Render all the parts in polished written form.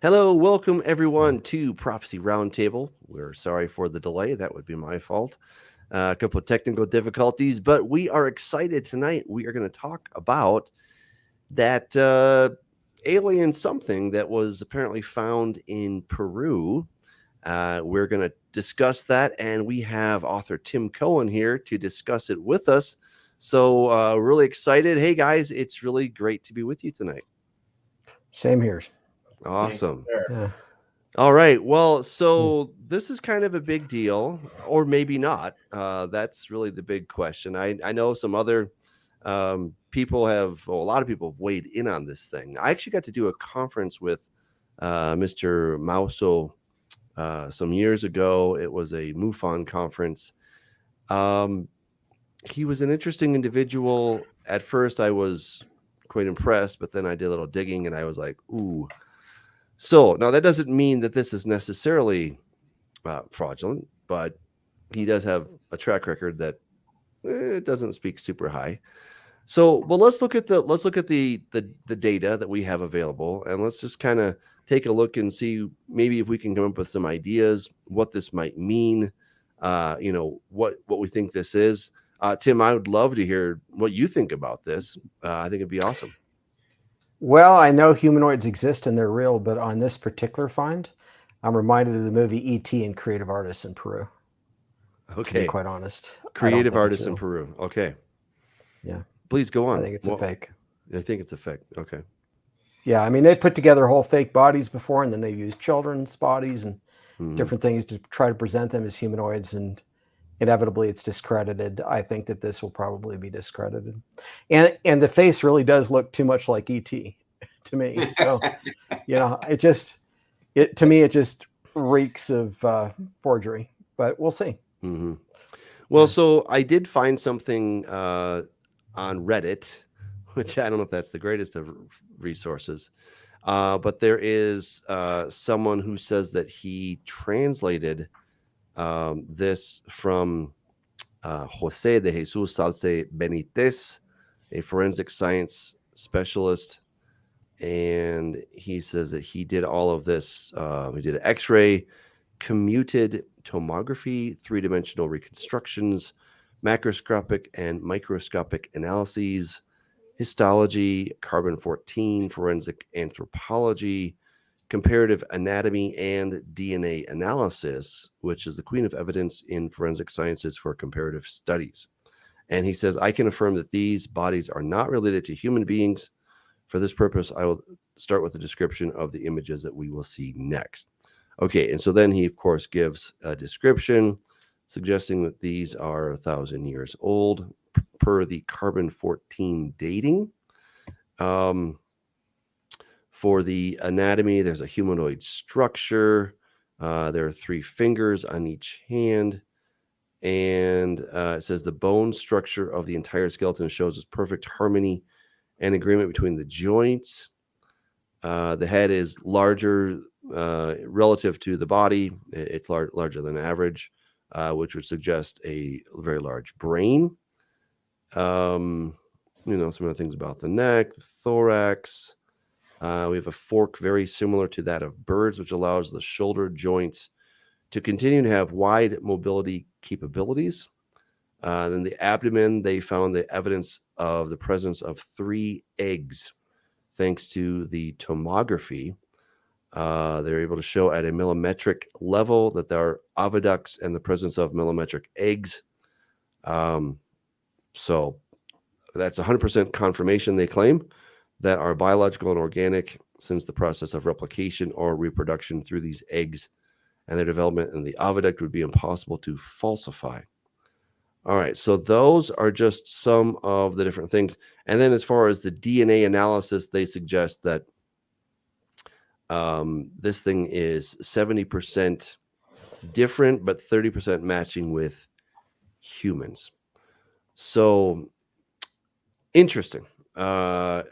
Hello, welcome everyone to Prophecy Roundtable. We're sorry for the delay. That would be my fault. A couple of technical difficulties, but we are excited tonight. We are going to talk about that alien something that was apparently found in Peru. We're going to discuss that, and we have author Tim Cohen here to discuss it with us. So, really excited. Hey, guys, it's really great to be with you tonight. Same here. Awesome. Yeah. All right. Well, so this is kind of a big deal, or maybe not. That's really the big question. I know some other people have, well, a lot of people have weighed in on this thing. I actually got to do a conference with Mr. Mauso some years ago. It was a MUFON conference. He was an interesting individual. At first, I was quite impressed, but then I did a little digging and I was like, ooh. So now that doesn't mean that this is necessarily fraudulent, but he does have a track record that it doesn't speak super high. So, well, let's look at the data that we have available, and let's just kind of take a look and see maybe if we can come up with some ideas what this might mean. What we think this is. Tim, I would love to hear what you think about this. I think it'd be awesome. Well, I know humanoids exist and they're real, but on this particular find, I'm reminded of the movie E.T. and creative artists in Peru. To Okay, be quite honest, creative artists in Peru. Okay, yeah, please go on. I think it's a fake. I think it's a fake. Okay. Yeah, I mean they put together whole fake bodies before, and then they used children's bodies and different things to try to present them as humanoids, and inevitably it's discredited. I think that this will probably be discredited, and the face really does look too much like ET to me. So it to me it just reeks of forgery. But we'll see. Mm-hmm. Well, so I did find something on Reddit, which I don't know if that's the greatest of resources, but there is someone who says that he translated this from Jose de Jesus Salce Benitez, a forensic science specialist. And he says that he did all of this. He did X-ray, commuted tomography, three-dimensional reconstructions, macroscopic and microscopic analyses, histology, carbon-14, forensic anthropology, comparative anatomy, and DNA analysis, which is the queen of evidence in forensic sciences for comparative studies. And he says, I can affirm that these bodies are not related to human beings. For this purpose, I will start with a description of the images that we will see next. Okay, and so then he, of course, gives a description suggesting that these are 1,000 years old per the carbon-14 dating. For the anatomy, there's a humanoid structure. There are 3 fingers on each hand. And it says the bone structure of the entire skeleton shows its perfect harmony and agreement between the joints. The head is larger relative to the body. It's larger than average, which would suggest a very large brain. Some other things about the neck, the thorax. We have a fork very similar to that of birds, which allows the shoulder joints to continue to have wide mobility capabilities. Then the abdomen, they found the evidence of the presence of 3 eggs, thanks to the tomography. They're able to show at a millimetric level that there are oviducts and the presence of millimetric eggs. So that's 100% confirmation, they claim, that are biological and organic, since the process of replication or reproduction through these eggs and their development in the oviduct would be impossible to falsify. All right, so those are just some of the different things. And then as far as the DNA analysis, they suggest that this thing is 70% different, but 30% matching with humans. So interesting. Now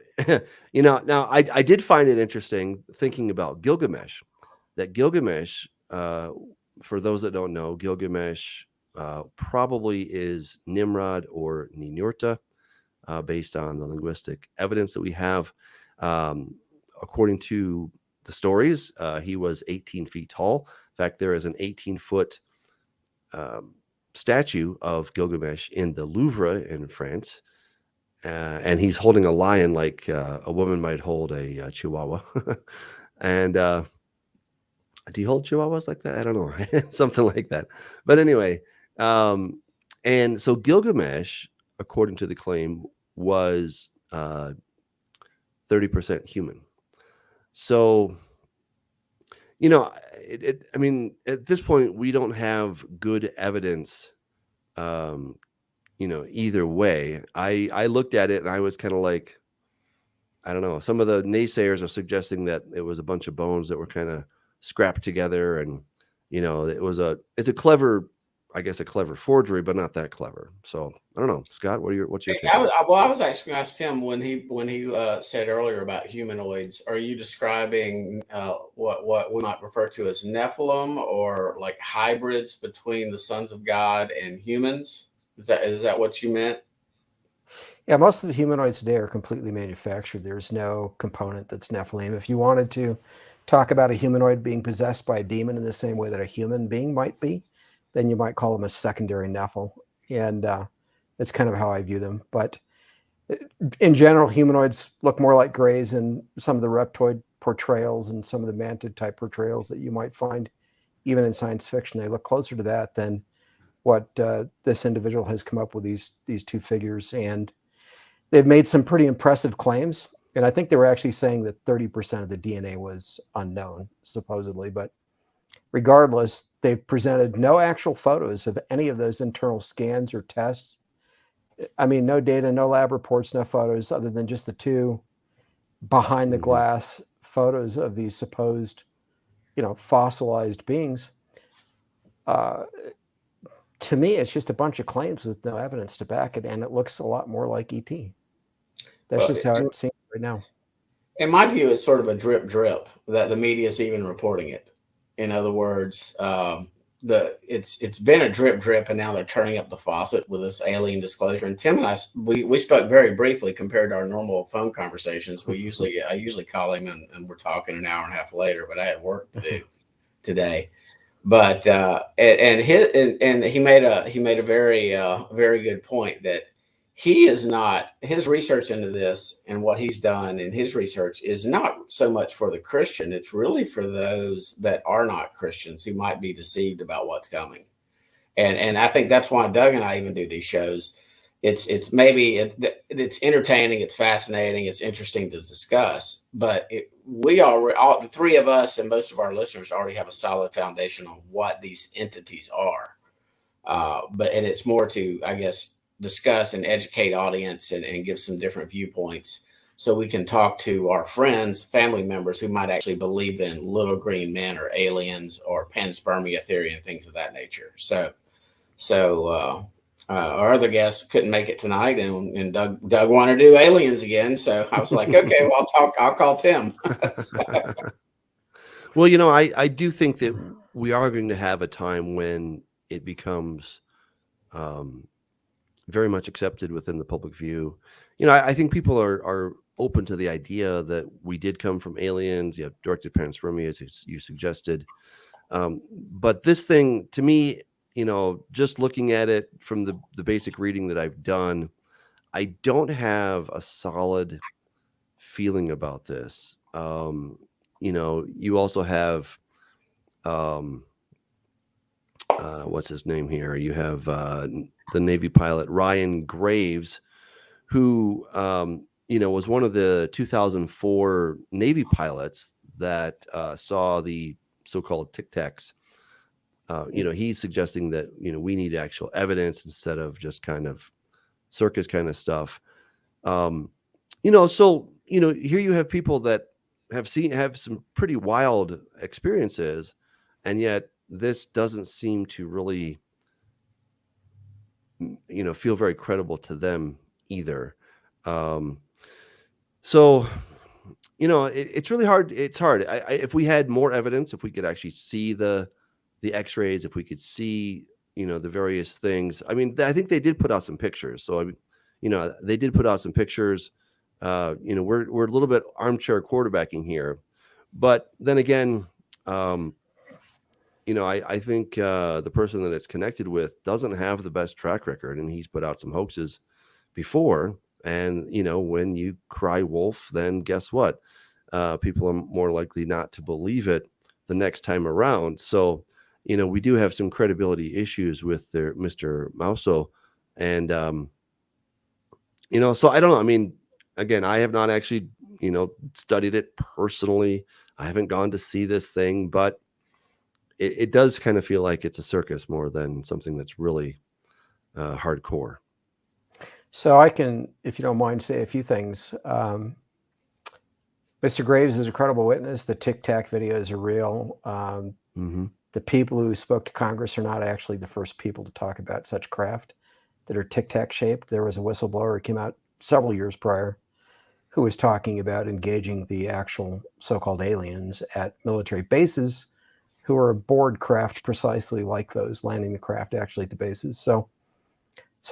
I did find it interesting thinking about Gilgamesh, that Gilgamesh, for those that don't know, Gilgamesh probably is Nimrod or Ninurta, based on the linguistic evidence that we have. According to the stories. He was 18 feet tall. In fact, there is an 18-foot statue of Gilgamesh in the Louvre in France. And he's holding a lion like a woman might hold a chihuahua. And do you hold chihuahuas like that? I don't know. Something like that. But anyway, and so Gilgamesh, according to the claim, was 30% human. So, I mean, at this point, we don't have good evidence, either way. I looked at it and I was kind of like, I don't know. Some of the naysayers are suggesting that it was a bunch of bones that were kind of scrapped together, and it's a clever, I guess, a clever forgery, but not that clever. So I don't know, Scott. What's your take? I was actually going to ask Tim when he said earlier about humanoids. Are you describing what we might refer to as Nephilim, or like hybrids between the sons of God and humans? Is that what you meant? Yeah, most of the humanoids today are completely manufactured. There's no component that's Nephilim. If you wanted to talk about a humanoid being possessed by a demon in the same way that a human being might be, then you might call them a secondary Nephil. And that's kind of how I view them. But in general, humanoids look more like grays in some of the reptoid portrayals and some of the mantid type portrayals that you might find even in science fiction. They look closer to that than what this individual has come up with, these two figures. And they've made some pretty impressive claims. And I think they were actually saying that 30% of the DNA was unknown, supposedly. But regardless, they've presented no actual photos of any of those internal scans or tests. I mean, no data, no lab reports, no photos, other than just the two behind the glass photos of these supposed, fossilized beings. To me, it's just a bunch of claims with no evidence to back it, and it looks a lot more like ET. That's just how it seems right now. In my view, it's sort of a drip that the media is even reporting it. In other words, it's been a drip, and now they're turning up the faucet with this alien disclosure. And Tim and I, we spoke very briefly compared to our normal phone conversations. I usually call him and we're talking an hour and a half later, but I had work to do today. But and he made a very good point that he is not, his research into this and what he's done in his research is not so much for the Christian. It's really for those that are not Christians who might be deceived about what's coming. And I think that's why Doug and I even do these shows. It's entertaining, it's fascinating, it's interesting to discuss, but all the three of us and most of our listeners already have a solid foundation on what these entities are. And it's more to, I guess, discuss and educate audience and give some different viewpoints so we can talk to our friends, family members who might actually believe in little green men or aliens or panspermia theory and things of that nature. So our other guests couldn't make it tonight, and Doug wanted to do aliens again. So I was like, okay, well, I'll call Tim. Well, I do think that we are going to have a time when it becomes very much accepted within the public view. I think people are open to the idea that we did come from aliens. You have directed panspermia, as you suggested. But this thing, to me, just looking at it from the basic reading that I've done, I don't have a solid feeling about this. You also have, what's his name here? You have the Navy pilot Ryan Graves, who, was one of the 2004 Navy pilots that saw the so-called Tic Tacs. He's suggesting that, we need actual evidence instead of just kind of circus kind of stuff. So, here you have people that have some pretty wild experiences, and yet this doesn't seem to really, feel very credible to them either. So, it's really hard. It's hard. If we had more evidence, if we could actually see the x-rays, if we could see, the various things. I mean, I think they did put out some pictures. So, they did put out some pictures. We're a little bit armchair quarterbacking here, But then again, I think the person that it's connected with doesn't have the best track record, and he's put out some hoaxes before. And when you cry wolf, then guess what? People are more likely not to believe it the next time around. So, we do have some credibility issues with their Mr. Mauso, and so I don't know. I mean, again, I have not actually studied it personally. I haven't gone to see this thing, but it does kind of feel like it's a circus more than something that's really hardcore. So I can, if you don't mind, say a few things. Mr. Graves is a credible witness. The Tic Tac videos are real. The people who spoke to Congress are not actually the first people to talk about such craft that are Tic Tac shaped. There was a whistleblower who came out several years prior who was talking about engaging the actual so-called aliens at military bases who are aboard craft precisely like those, landing the craft actually at the bases. So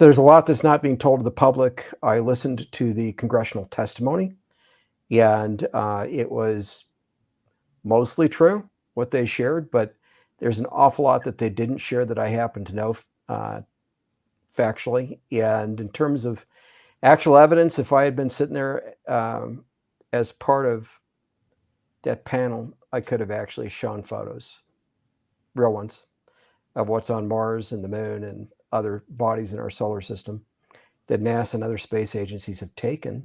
there's a lot that's not being told to the public. I listened to the congressional testimony, and it was mostly true, what they shared, but there's an awful lot that they didn't share that I happen to know factually. And in terms of actual evidence, if I had been sitting there as part of that panel, I could have actually shown photos, real ones, of what's on Mars and the moon and other bodies in our solar system that NASA and other space agencies have taken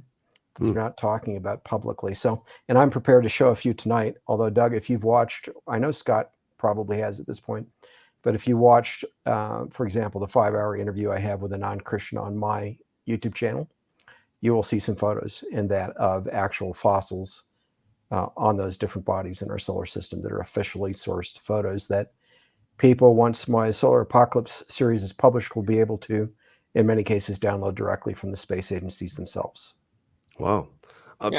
that they're not talking about publicly. So, and I'm prepared to show a few tonight. Although, Doug, if you've watched, I know Scott probably has at this point, but if you watched, for example, the 5-hour interview I have with a non-Christian on my YouTube channel, you will see some photos in that of actual fossils on those different bodies in our solar system that are officially sourced photos that people, once my Solar Apocalypse series is published, will be able to, in many cases, download directly from the space agencies themselves. Wow.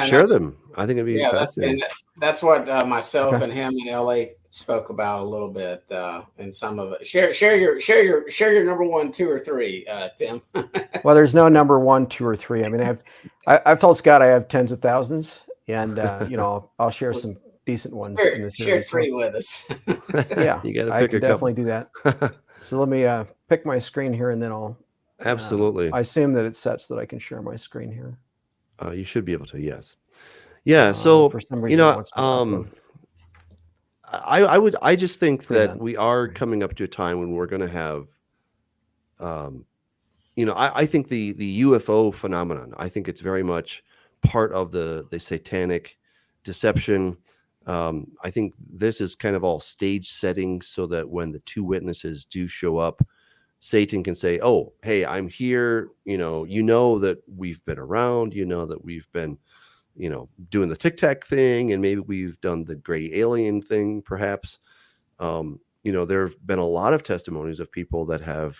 Share them. I think it'd be fascinating. That's what myself and him in LA spoke about a little bit, and some of it. Share your number 1, 2, or 3, Tim. Well, there's no number 1, 2, or 3. I mean, I've told Scott I have tens of thousands, and I'll share some decent ones in the series. Share 3 with us. Yeah, you got to pick I can a definitely couple. do that. So let me pick my screen here, and then I'll. Absolutely. I assume that it's such that I can share my screen here. You should be able to, yes. Yeah. So for some reason, I just think that we are coming up to a time when we're going to have, I think the UFO phenomenon. I think it's very much part of the satanic deception. I think this is kind of all stage setting so that when the 2 witnesses do show up, Satan can say, "Oh, hey, I'm here. You know that we've been around. You know that we've been, doing the Tic Tac thing, and maybe we've done the gray alien thing, perhaps." There have been a lot of testimonies of people that have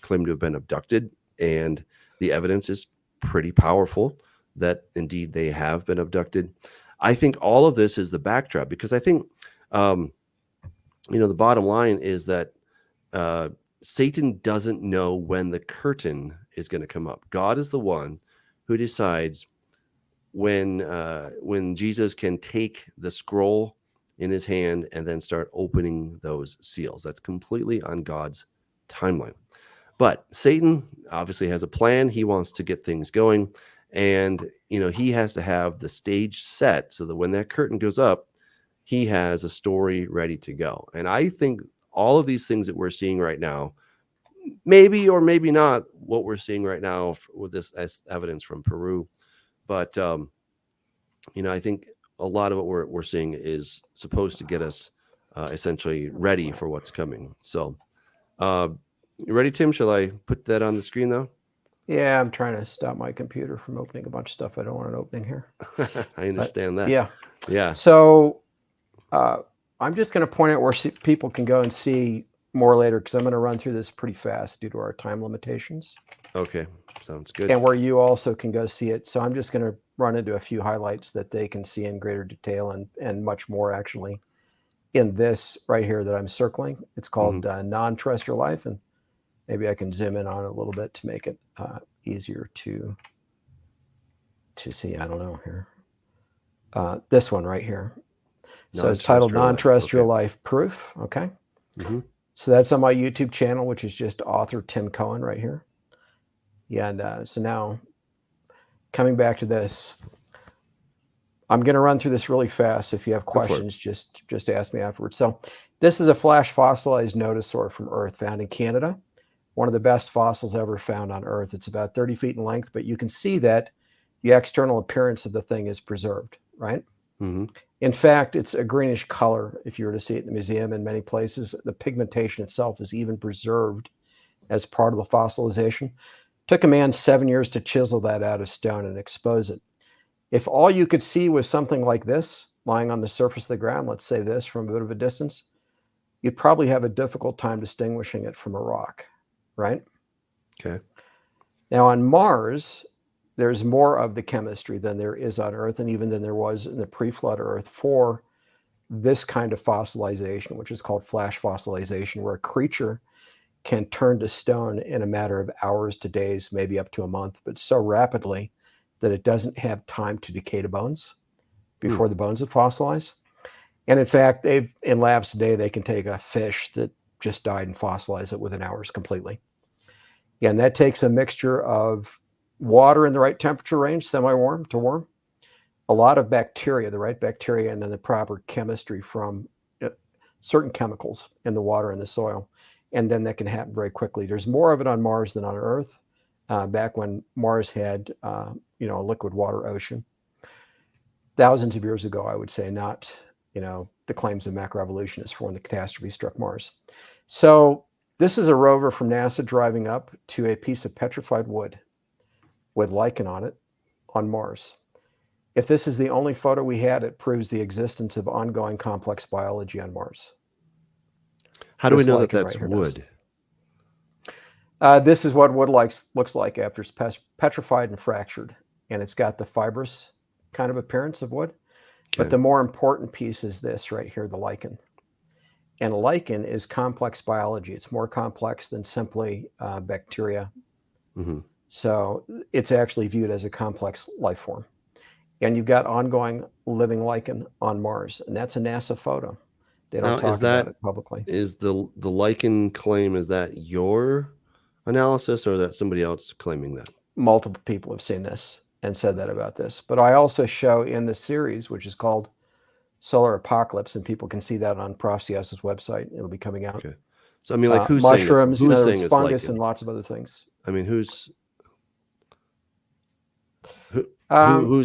claimed to have been abducted, and the evidence is pretty powerful that indeed they have been abducted. I think all of this is the backdrop, because I think, the bottom line is that Satan doesn't know when the curtain is going to come up. God is the one who decides when Jesus can take the scroll in his hand and then start opening those seals. That's completely on God's timeline. But Satan obviously has a plan. He wants to get things going. And, he has to have the stage set so that when that curtain goes up, he has a story ready to go. And I think all of these things that we're seeing right now, maybe or maybe not what we're seeing right now with this evidence from Peru, but I think a lot of what we're seeing is supposed to get us essentially ready for what's coming. So, you ready, Tim? Shall I put that on the screen now? Yeah, I'm trying to stop my computer from opening a bunch of stuff I don't want it opening here. I understand that. Yeah. So I'm just going to point out where people can go and see more later, because I'm going to run through this pretty fast due to our time limitations. Okay, sounds good. And where you also can go see it. So I'm just going to run into a few highlights that they can see in greater detail and much more actually in this right here that I'm circling. It's called non-terrestrial life, and maybe I can zoom in on it a little bit to make it easier to see. I don't know here. This one right here. So it's titled Non-Terrestrial Okay. Life Proof. Okay. Mm-hmm. So that's on my YouTube channel, which is just author Tim Cohen right here. Yeah, and so now coming back to this, I'm going to run through this really fast. If you have questions, just ask me afterwards. So this is a flash fossilized nodosaur from Earth found in Canada. One of the best fossils ever found on Earth. It's about 30 feet in length, but you can see that the external appearance of the thing is preserved, right? Mm-hmm. In fact, it's a greenish color. If you were to see it in the museum in many places, the pigmentation itself is even preserved as part of the fossilization. Took a man 7 years to chisel that out of stone and expose it. If all you could see was something like this lying on the surface of the ground, let's say this from a bit of a distance, you'd probably have a difficult time distinguishing it from a rock, right? Okay. Now on Mars, there's more of the chemistry than there is on Earth, and even than there was in the pre-flood Earth for this kind of fossilization, which is called flash fossilization, where a creature can turn to stone in a matter of hours to days, maybe up to a month, but so rapidly that it doesn't have time to decay to bones before the bones have fossilized. And in fact, in labs today, they can take a fish that just died and fossilize it within hours completely. And that takes a mixture of water in the right temperature range, semi-warm to warm, a lot of bacteria, the right bacteria, and then the proper chemistry from certain chemicals in the water and the soil. And then that can happen very quickly. There's more of it on Mars than on Earth. Back when Mars had, a liquid water ocean, thousands of years ago, I would say, not, the claims of macroevolutionists for when the catastrophe struck Mars. So this is a rover from NASA driving up to a piece of petrified wood with lichen on it on Mars. If this is the only photo we had, it proves the existence of ongoing complex biology on Mars. How do we know that that's wood? This is what wood looks like after it's petrified and fractured. And it's got the fibrous kind of appearance of wood. Okay. But the more important piece is this right here, the lichen. And lichen is complex biology. It's more complex than simply bacteria. Mm-hmm. So it's actually viewed as a complex life form. And you've got ongoing living lichen on Mars. And that's a NASA photo. They don't talk about it publicly. Is the lichen claim, is that your analysis or that somebody else claiming that? Multiple people have seen this and said that about this. But I also show in the series, which is called Solar Apocalypse, and people can see that on Prof. CS's website. It'll be coming out. Okay. So I mean, like, who's mushrooms, saying this? Who's saying fungus, lichen? and lots of other things. I mean, who's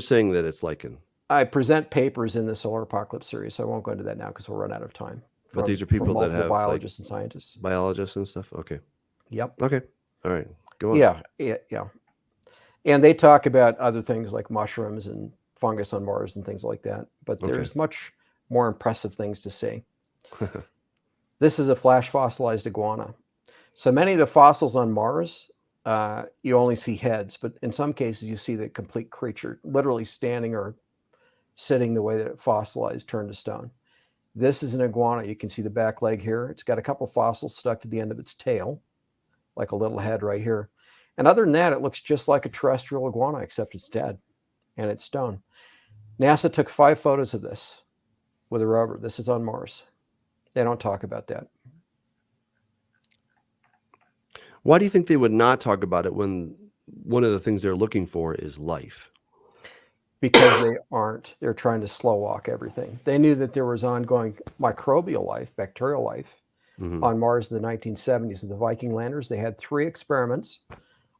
saying that it's lichen? I present papers in the Solar Apocalypse series, so I won't go into that now because we'll run out of time. But these are people that have biologists and scientists. Biologists and stuff. Okay. Yep. Okay. All right. Go on. Yeah. And they talk about other things like mushrooms and fungus on Mars and things like that. But there's much more impressive things to see. This is a flash fossilized iguana. So many of the fossils on Mars, you only see heads, but in some cases you see the complete creature literally standing or sitting the way that it fossilized, turned to stone. This is an iguana. You can see the back leg here. It's got a couple fossils stuck to the end of its tail, like a little head right here. And other than that, it looks just like a terrestrial iguana, except it's dead and it's stone. NASA took 5 photos of this with a rover. This is on Mars. They don't talk about that. Why do you think they would not talk about it when one of the things they're looking for is life? Because they aren't. They're trying to slow walk everything. They knew that there was ongoing microbial life, bacterial life on Mars in the 1970s with the Viking landers. They had 3 experiments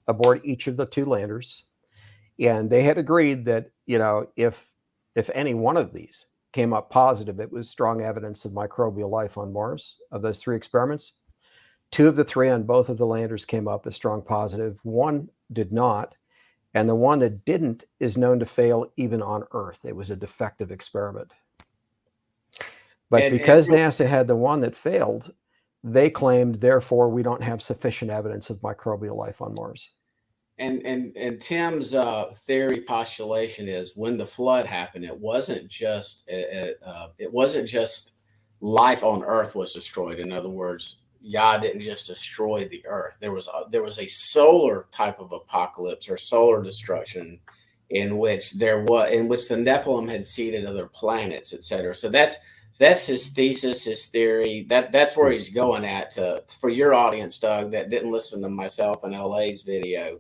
aboard each of the 2 landers. And they had agreed that, if any one of these came up positive, it was strong evidence of microbial life on Mars. Of those 3 experiments, 2 of the 3 on both of the landers came up as strong positive. 1 did not. And the one that didn't is known to fail even on Earth. It was a defective experiment. But because NASA had the one that failed, they claimed, therefore, we don't have sufficient evidence of microbial life on Mars. And Tim's theory postulation is when the flood happened, it wasn't just life on Earth was destroyed. In other words, Yah didn't just destroy the Earth. There was a solar type of apocalypse or solar destruction in which the Nephilim had seeded other planets, etc. So that's his thesis, his theory. That's where he's going at. For your audience, Doug, that didn't listen to myself and LA's video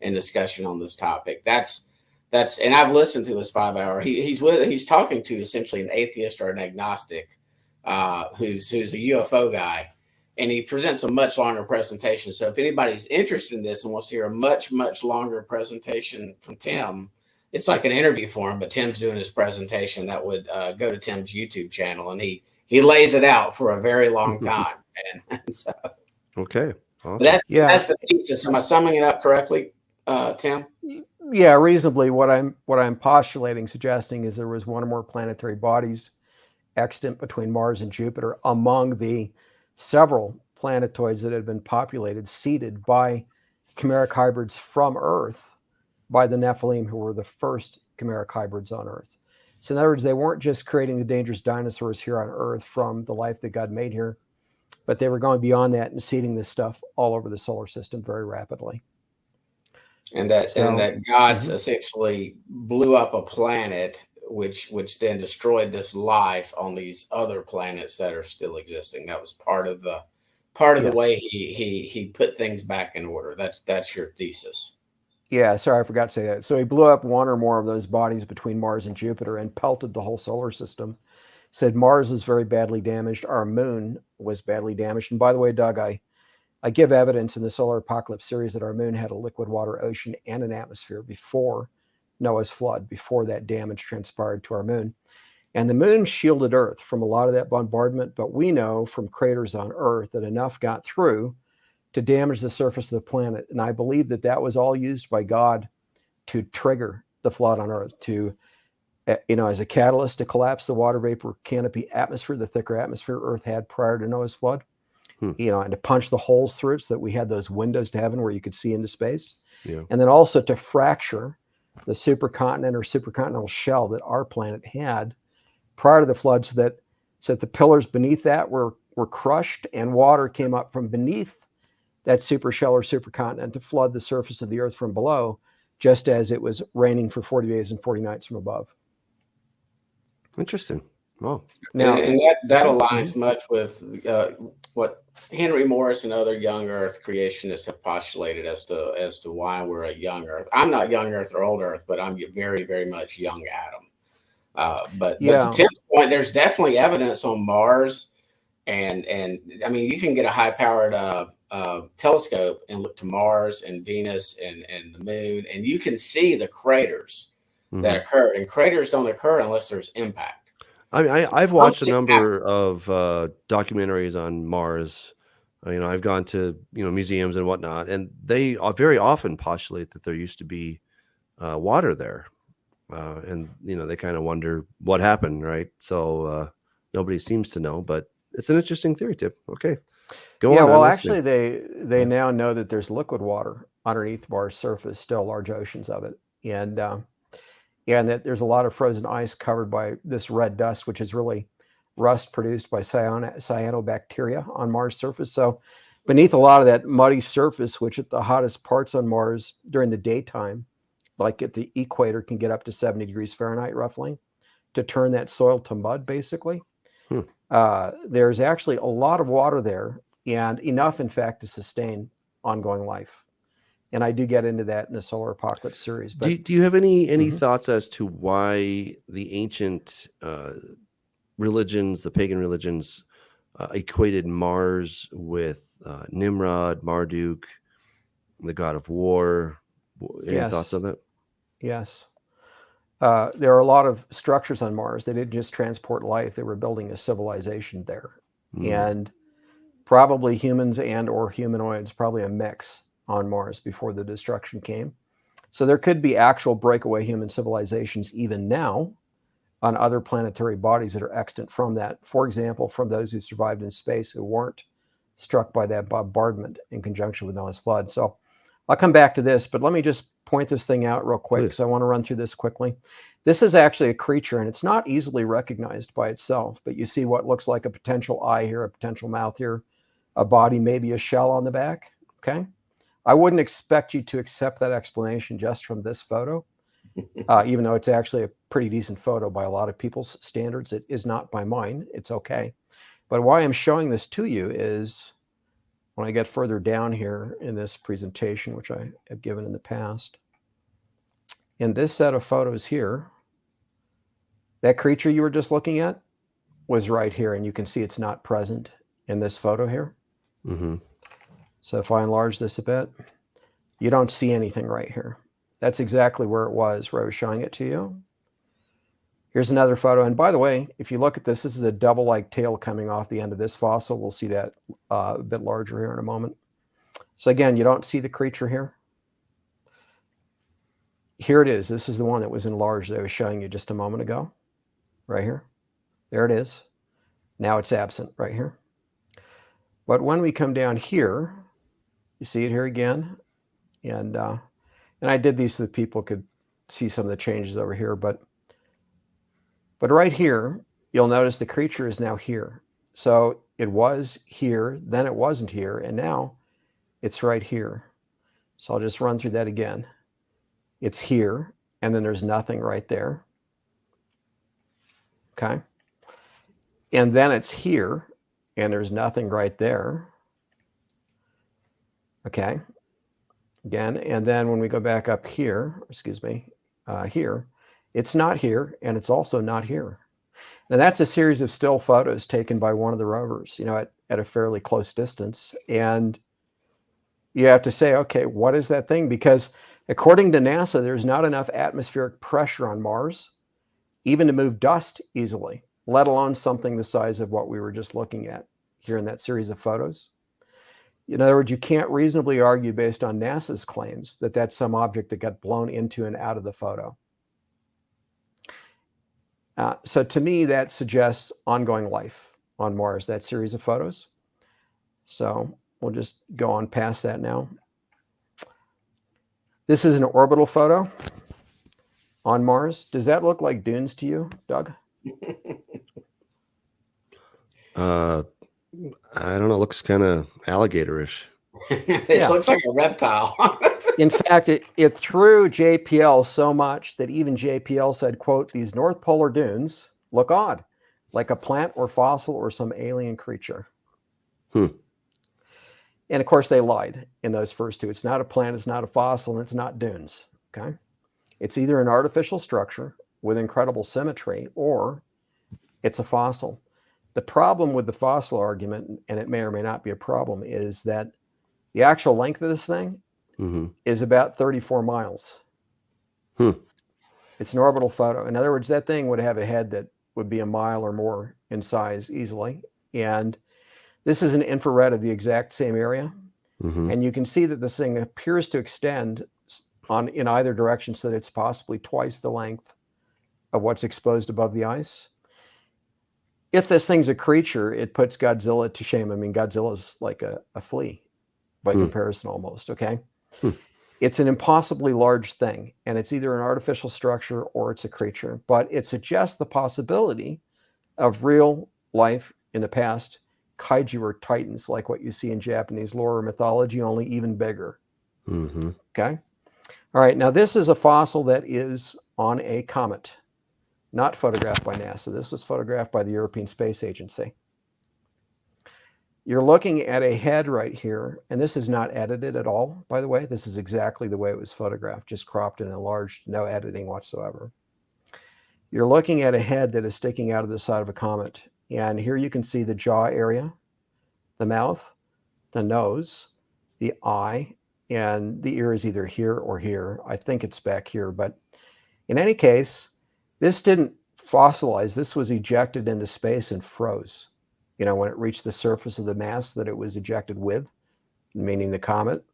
and discussion on this topic. That's and I've listened to his 5 hour. He's talking to essentially an atheist or an agnostic who's a UFO guy, and he presents a much longer presentation. So if anybody's interested in this and wants to hear a much longer presentation from Tim, it's like an interview for him, but Tim's doing his presentation. That would go to Tim's YouTube channel, and he lays it out for a very long time. And so, okay, awesome. That's the thesis. Am I summing it up correctly, Tim? Yeah, reasonably. What I'm postulating, suggesting, is there was one or more planetary bodies extant between Mars and Jupiter among the several planetoids that had been populated, seeded by chimeric hybrids from Earth by the Nephilim, who were the first chimeric hybrids on Earth. So in other words, they weren't just creating the dangerous dinosaurs here on Earth from the life that God made here, but they were going beyond that and seeding this stuff all over the solar system very rapidly. And that God essentially blew up a planet, which then destroyed this life on these other planets that are still existing. That was part of the way he put things back in order. That's your thesis. Yeah, sorry, I forgot to say that. So he blew up one or more of those bodies between Mars and Jupiter and pelted the whole solar system. Said Mars was very badly damaged. Our moon was badly damaged. And by the way, Doug, I give evidence in the Solar Apocalypse series that our moon had a liquid water ocean and an atmosphere before Noah's flood, before that damage transpired to our moon. And the moon shielded Earth from a lot of that bombardment, but we know from craters on Earth that enough got through to damage the surface of the planet. And I believe that was all used by God to trigger the flood on Earth, to, as a catalyst to collapse the water vapor canopy atmosphere, the thicker atmosphere Earth had prior to Noah's flood. And to punch the holes through it so that we had those windows to heaven where you could see into space. Yeah. And then also to fracture the supercontinent or supercontinental shell that our planet had prior to the flood, so that the pillars beneath that were crushed and water came up from beneath that supershell or supercontinent to flood the surface of the Earth from below, just as it was raining for 40 days and 40 nights from above. Interesting. Wow. Now, and that aligns much with what Henry Morris and other young Earth creationists have postulated as to why we're a young Earth. I'm not young Earth or old Earth, but I'm very, very much young Adam. But to Tim's point, there's definitely evidence on Mars, and I mean, you can get a high-powered telescope and look to Mars and Venus and the Moon, and you can see the craters that occur. And craters don't occur unless there's impact. I mean, I've watched a number of documentaries on Mars. I've gone to museums and whatnot, and they very often postulate that there used to be water there, and they kind of wonder what happened, right? So nobody seems to know, but it's an interesting theory, Tip. Okay, go on. Yeah, well, actually, they now know that there's liquid water underneath Mars' surface, still large oceans of it, and that there's a lot of frozen ice covered by this red dust, which is really rust produced by cyanobacteria on Mars' surface. So beneath a lot of that muddy surface, which at the hottest parts on Mars during the daytime, like at the equator, can get up to 70 degrees Fahrenheit roughly, to turn that soil to mud, basically. There's actually a lot of water there, and enough, in fact, to sustain ongoing life. And I do get into that in the Solar Apocalypse series. But do you have any thoughts as to why the ancient religions, the pagan religions, equated Mars with Nimrod, Marduk, the god of war? Any thoughts on that? Yes. There are a lot of structures on Mars. They didn't just transport life. They were building a civilization there. And probably humans and or humanoids, probably a mix on Mars before the destruction came. So there could be actual breakaway human civilizations even now on other planetary bodies that are extant from that. For example, from those who survived in space who weren't struck by that bombardment in conjunction with Noah's flood. So I'll come back to this, but let me just point this thing out real quick because I want to run through this quickly. This is actually a creature, and it's not easily recognized by itself, but you see what looks like a potential eye here, a potential mouth here, a body, maybe a shell on the back, okay? I wouldn't expect you to accept that explanation just from this photo. Even though it's actually a pretty decent photo by a lot of people's standards. It is not by mine. It's okay. But why I'm showing this to you is when I get further down here in this presentation, which I have given in the past, in this set of photos here, that creature you were just looking at was right here, and you can see it's not present in this photo here. Mm-hmm. So if I enlarge this a bit, you don't see anything right here. That's exactly where it was, where I was showing it to you. Here's another photo. And by the way, if you look at this, this is a double-like tail coming off the end of this fossil. We'll see that a bit larger here in a moment. So again, you don't see the creature here. Here it is. This is the one that was enlarged that I was showing you just a moment ago, right here. There it is. Now it's absent right here. But when we come down here, you see it here again. And I did these so that people could see some of the changes over here. But right here, you'll notice the creature is now here. So it was here, then it wasn't here, and now it's right here. So I'll just run through that again. It's here, and then there's nothing right there. Okay. And then it's here, and there's nothing right there. Okay. Again, and then when we go back up here, excuse me, here, it's not here, and it's also not here. Now that's a series of still photos taken by one of the rovers, at a fairly close distance. And you have to say, okay, what is that thing? Because according to NASA, there's not enough atmospheric pressure on Mars even to move dust easily, let alone something the size of what we were just looking at here in that series of photos. In other words, you can't reasonably argue based on NASA's claims that that's some object that got blown into and out of the photo. So to me, that suggests ongoing life on Mars, that series of photos. So we'll just go on past that now. This is an orbital photo on Mars. Does that look like dunes to you, Doug? I don't know. It looks kind of alligatorish. It looks like a reptile. In fact, it threw JPL so much that even JPL said, quote, "These North Polar dunes look odd, like a plant or fossil or some alien creature." And of course, they lied in those first two. It's not a plant, it's not a fossil, and it's not dunes. Okay. It's either an artificial structure with incredible symmetry, or it's a fossil. The problem with the fossil argument, and it may or may not be a problem, is that the actual length of this thing is about 34 miles. It's an orbital photo. In other words, that thing would have a head that would be a mile or more in size easily. And this is an infrared of the exact same area. And you can see that this thing appears to extend in either direction so that it's possibly twice the length of what's exposed above the ice. If this thing's a creature, it puts Godzilla to shame. I mean, Godzilla's like a flea by comparison almost, okay? It's an impossibly large thing, and it's either an artificial structure or it's a creature, but it suggests the possibility of real life in the past, kaiju or titans, like what you see in Japanese lore or mythology, only even bigger. Okay? All right, now this is a fossil that is on a comet, not photographed by NASA. This was photographed by the European Space Agency. You're looking at a head right here, and this is not edited at all, by the way. This is exactly the way it was photographed, just cropped and enlarged, no editing whatsoever. You're looking at a head that is sticking out of the side of a comet, and here you can see the jaw area, the mouth, the nose, the eye, and the ear is either here or here. I think it's back here, but in any case, this didn't fossilize. This was ejected into space and froze. When it reached the surface of the mass that it was ejected with, meaning the comet.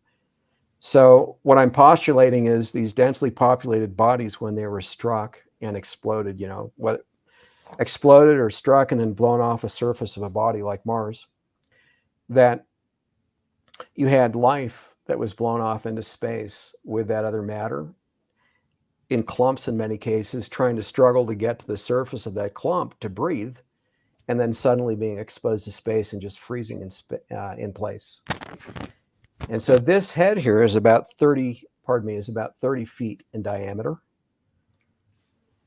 So what I'm postulating is these densely populated bodies, when they were struck and exploded, whether exploded or struck and then blown off a surface of a body like Mars, that you had life that was blown off into space with that other matter in clumps in many cases, trying to struggle to get to the surface of that clump to breathe, and then suddenly being exposed to space and just freezing in place. And so this head here is about 30 feet in diameter.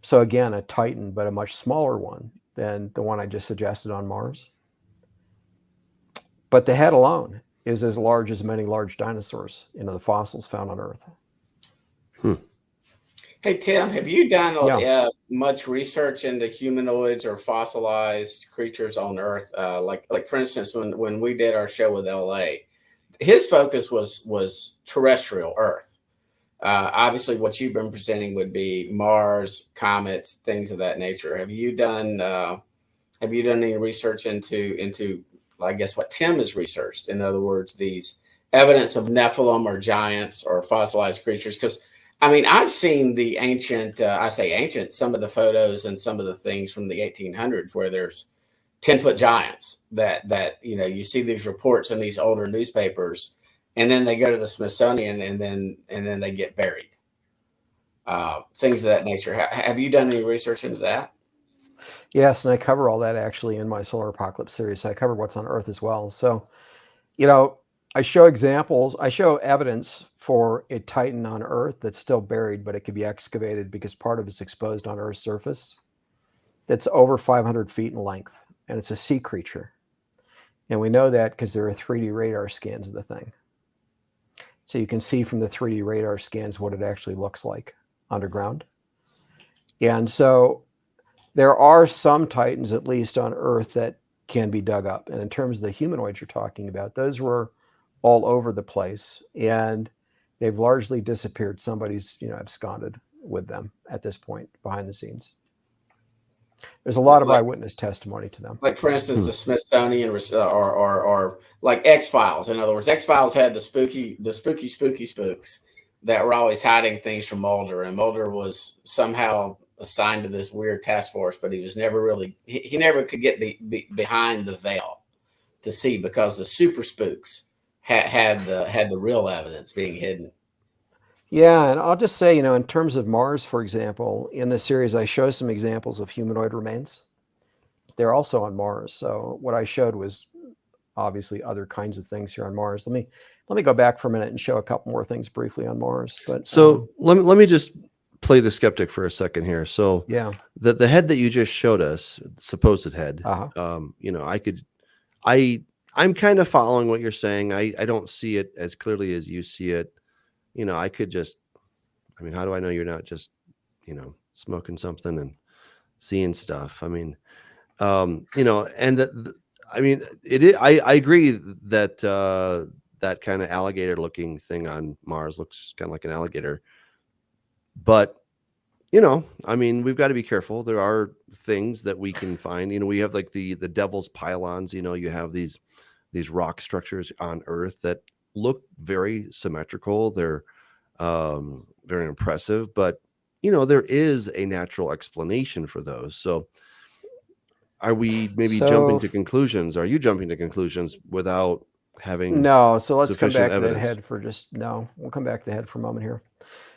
So again, a Titan, but a much smaller one than the one I just suggested on Mars. But the head alone is as large as many large dinosaurs, the fossils found on Earth. Hey, Tim, have you done Yeah. much research into humanoids or fossilized creatures on Earth? Like for instance, when we did our show with LA, his focus was terrestrial Earth. Obviously, what you've been presenting would be Mars, comets, things of that nature. Have you done any research into I guess what Tim has researched? In other words, these evidence of Nephilim or giants or fossilized creatures? Because I mean, I've seen the ancient, I say ancient, some of the photos and some of the things from the 1800s where there's 10-foot giants that you see these reports in these older newspapers, and then they go to the Smithsonian and then they get buried. Things of that nature. Have you done any research into that? Yes, and I cover all that actually in my Solar Apocalypse series. So I cover what's on Earth as well. So, I show examples, I show evidence for a Titan on Earth that's still buried, but it could be excavated because part of it's exposed on Earth's surface. That's over 500 feet in length, and it's a sea creature. And we know that because there are 3D radar scans of the thing. So you can see from the 3D radar scans what it actually looks like underground. And so there are some Titans, at least on Earth, that can be dug up. And in terms of the humanoids you're talking about, those were all over the place, and they've largely disappeared. Somebody's absconded with them at this point behind the scenes. There's a lot of eyewitness testimony to them. Like for instance, the Smithsonian or like X-Files. In other words, X-Files had the spooky spooks that were always hiding things from Mulder, and Mulder was somehow assigned to this weird task force, but he was never really he never could get behind the veil to see, because the super spooks had the real evidence being hidden. Yeah, and I'll just say, in terms of Mars, for example, in the series, I show some examples of humanoid remains. They're also on Mars. So what I showed was obviously other kinds of things here on Mars. Let me go back for a minute and show a couple more things briefly on Mars. But so let me just play the skeptic for a second here. So yeah, the head that you just showed us, supposed head, I'm kind of following what you're saying. I don't see it as clearly as you see it. I could just, how do I know you're not just, smoking something and seeing stuff? I mean, and it is, I agree that that kind of alligator looking thing on Mars looks kind of like an alligator, but we've got to be careful. There are things that we can find. We have like the devil's pylons. You have these rock structures on Earth that look very symmetrical. They're very impressive, but there is a natural explanation for those. So are we maybe jumping to conclusions? Are you jumping to conclusions without having no? So let's come back evidence? to that head for we'll come back to the head for a moment here.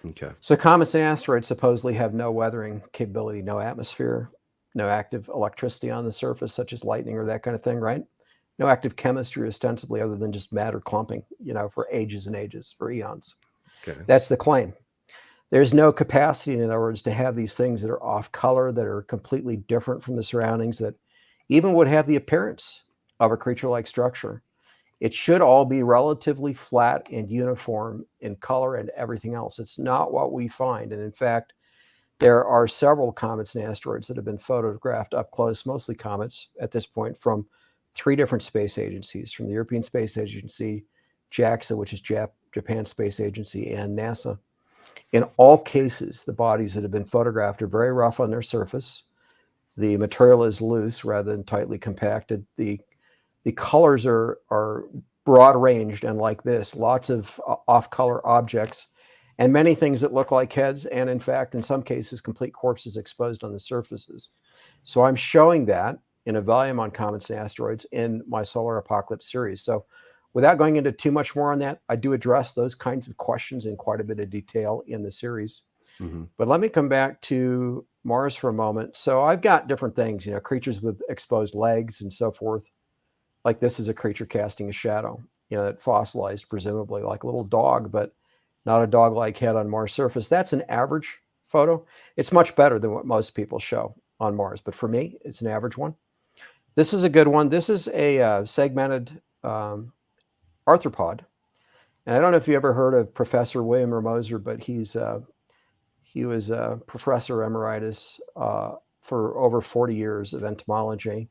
Okay. So comets and asteroids supposedly have no weathering capability, no atmosphere, no active electricity on the surface, such as lightning or that kind of thing, right? No active chemistry ostensibly other than just matter clumping, for ages and ages, for eons. Okay. That's the claim. There's no capacity, in other words, to have these things that are off color, that are completely different from the surroundings, that even would have the appearance of a creature-like structure. It should all be relatively flat and uniform in color and everything else. It's not what we find. And in fact, there are several comets and asteroids that have been photographed up close, mostly comets at this point, from 3 different space agencies, from the European Space Agency, JAXA, which is Japan Space Agency, and NASA. In all cases, the bodies that have been photographed are very rough on their surface. The material is loose rather than tightly compacted. The colors are broad ranged, and like this, lots of off-color objects and many things that look like heads, and in fact, in some cases, complete corpses exposed on the surfaces. So I'm showing that in a volume on comets and asteroids in my Solar Apocalypse series. So without going into too much more on that, I do address those kinds of questions in quite a bit of detail in the series. Mm-hmm. But let me come back to Mars for a moment. So I've got different things, creatures with exposed legs and so forth. Like this is a creature casting a shadow, that fossilized, presumably like a little dog, but not a dog-like head on Mars surface. That's an average photo. It's much better than what most people show on Mars, but for me, it's an average one. This is a good one. This is a segmented arthropod. And I don't know if you ever heard of Professor William Ramoser, but he was a professor emeritus for over 40 years of entomology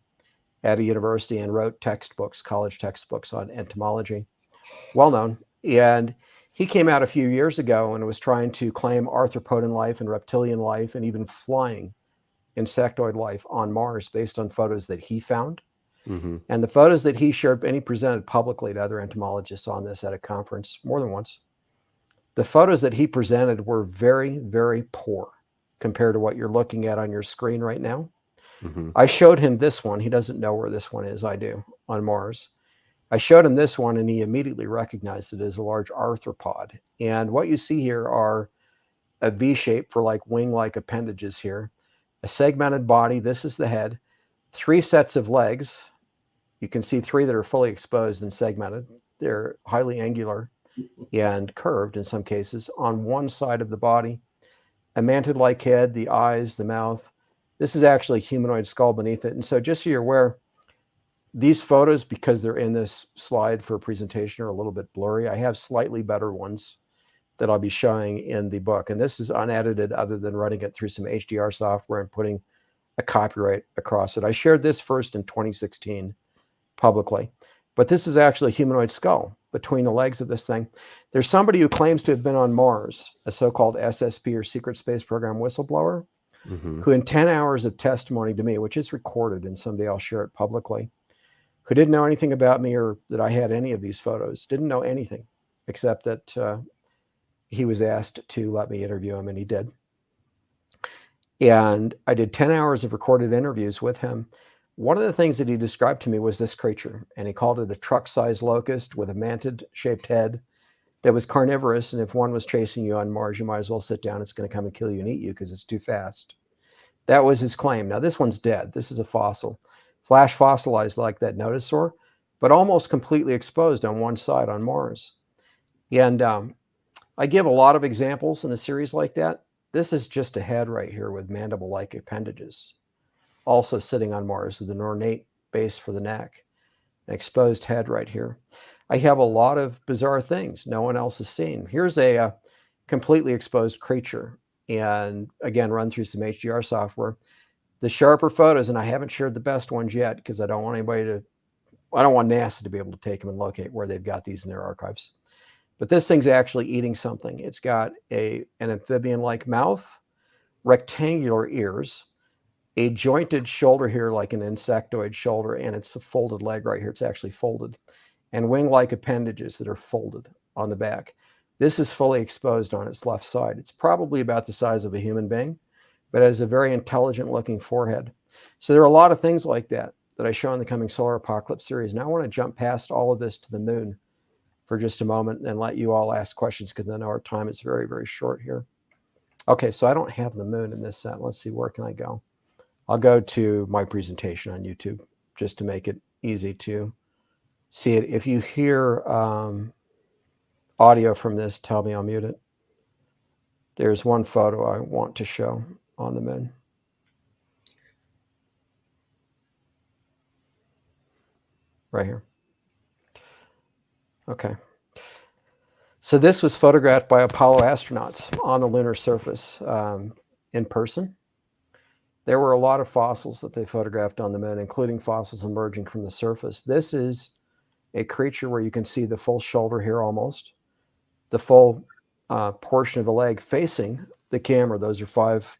at a university and wrote textbooks, college textbooks on entomology, well known. And he came out a few years ago and was trying to claim arthropodan life and reptilian life and even flying insectoid life on Mars based on photos that he found. Mm-hmm. And the photos that he shared, and he presented publicly to other entomologists on this at a conference more than once. The photos that he presented were very, very poor compared to what you're looking at on your screen right now. Mm-hmm. I showed him this one. He doesn't know where this one is. I do, on Mars. I showed him this one, and he immediately recognized it as a large arthropod. And what you see here are a V shape for like wing-like appendages here, a segmented body. This is the head, 3 sets of legs. You can see 3 that are fully exposed and segmented. They're highly angular and curved in some cases on one side of the body, a mantid-like head, the eyes, the mouth. This is actually a humanoid skull beneath it. And so just so you're aware, these photos, because they're in this slide for a presentation, are a little bit blurry. I have slightly better ones that I'll be showing in the book. And this is unedited other than running it through some HDR software and putting a copyright across it. I shared this first in 2016 publicly, but this is actually a humanoid skull between the legs of this thing. There's somebody who claims to have been on Mars, a so-called SSP or Secret Space Program whistleblower, Mm-hmm. who in 10 hours of testimony to me, which is recorded and someday I'll share it publicly, who didn't know anything about me or that I had any of these photos, didn't know anything except that he was asked to let me interview him, and he did. And I did 10 hours of recorded interviews with him. One of the things that he described to me was this creature, and he called it a truck-sized locust with a mantid-shaped head that was carnivorous, and if one was chasing you on Mars, you might as well sit down. It's going to come and kill you and eat you because it's too fast. That was his claim. Now, this one's dead. This is a fossil. Flash fossilized like that nodosaur, but almost completely exposed on one side on Mars. And I give a lot of examples in a series like that. This is just a head right here with mandible-like appendages, also sitting on Mars with an ornate base for the neck, an exposed head right here. I have a lot of bizarre things no one else has seen. Here's a completely exposed creature, and again, run through some HDR software. The sharper photos, and I haven't shared the best ones yet because I don't want NASA to be able to take them and locate where they've got these in their archives. But this thing's actually eating something. It's got an amphibian-like mouth, rectangular ears, a jointed shoulder here like an insectoid shoulder, and it's a folded leg right here. It's actually folded, and wing-like appendages that are folded on the back. This is fully exposed on its left side. It's probably about the size of a human being, but it has a very intelligent-looking forehead. So there are a lot of things like that that I show in the coming Solar Apocalypse series. Now I want to jump past all of this to the moon for just a moment and let you all ask questions, because I know our time is very, very short here. Okay, so I don't have the moon in this set. Let's see, where can I go? I'll go to my presentation on YouTube just to make it easy to see it. If you hear audio from this, tell me I'll mute it. There's one photo I want to show on the moon. Right here. Okay. So this was photographed by Apollo astronauts on the lunar surface in person. There were a lot of fossils that they photographed on the moon, including fossils emerging from the surface. This is a creature where you can see the full shoulder here almost, the full portion of the leg facing the camera. Those are five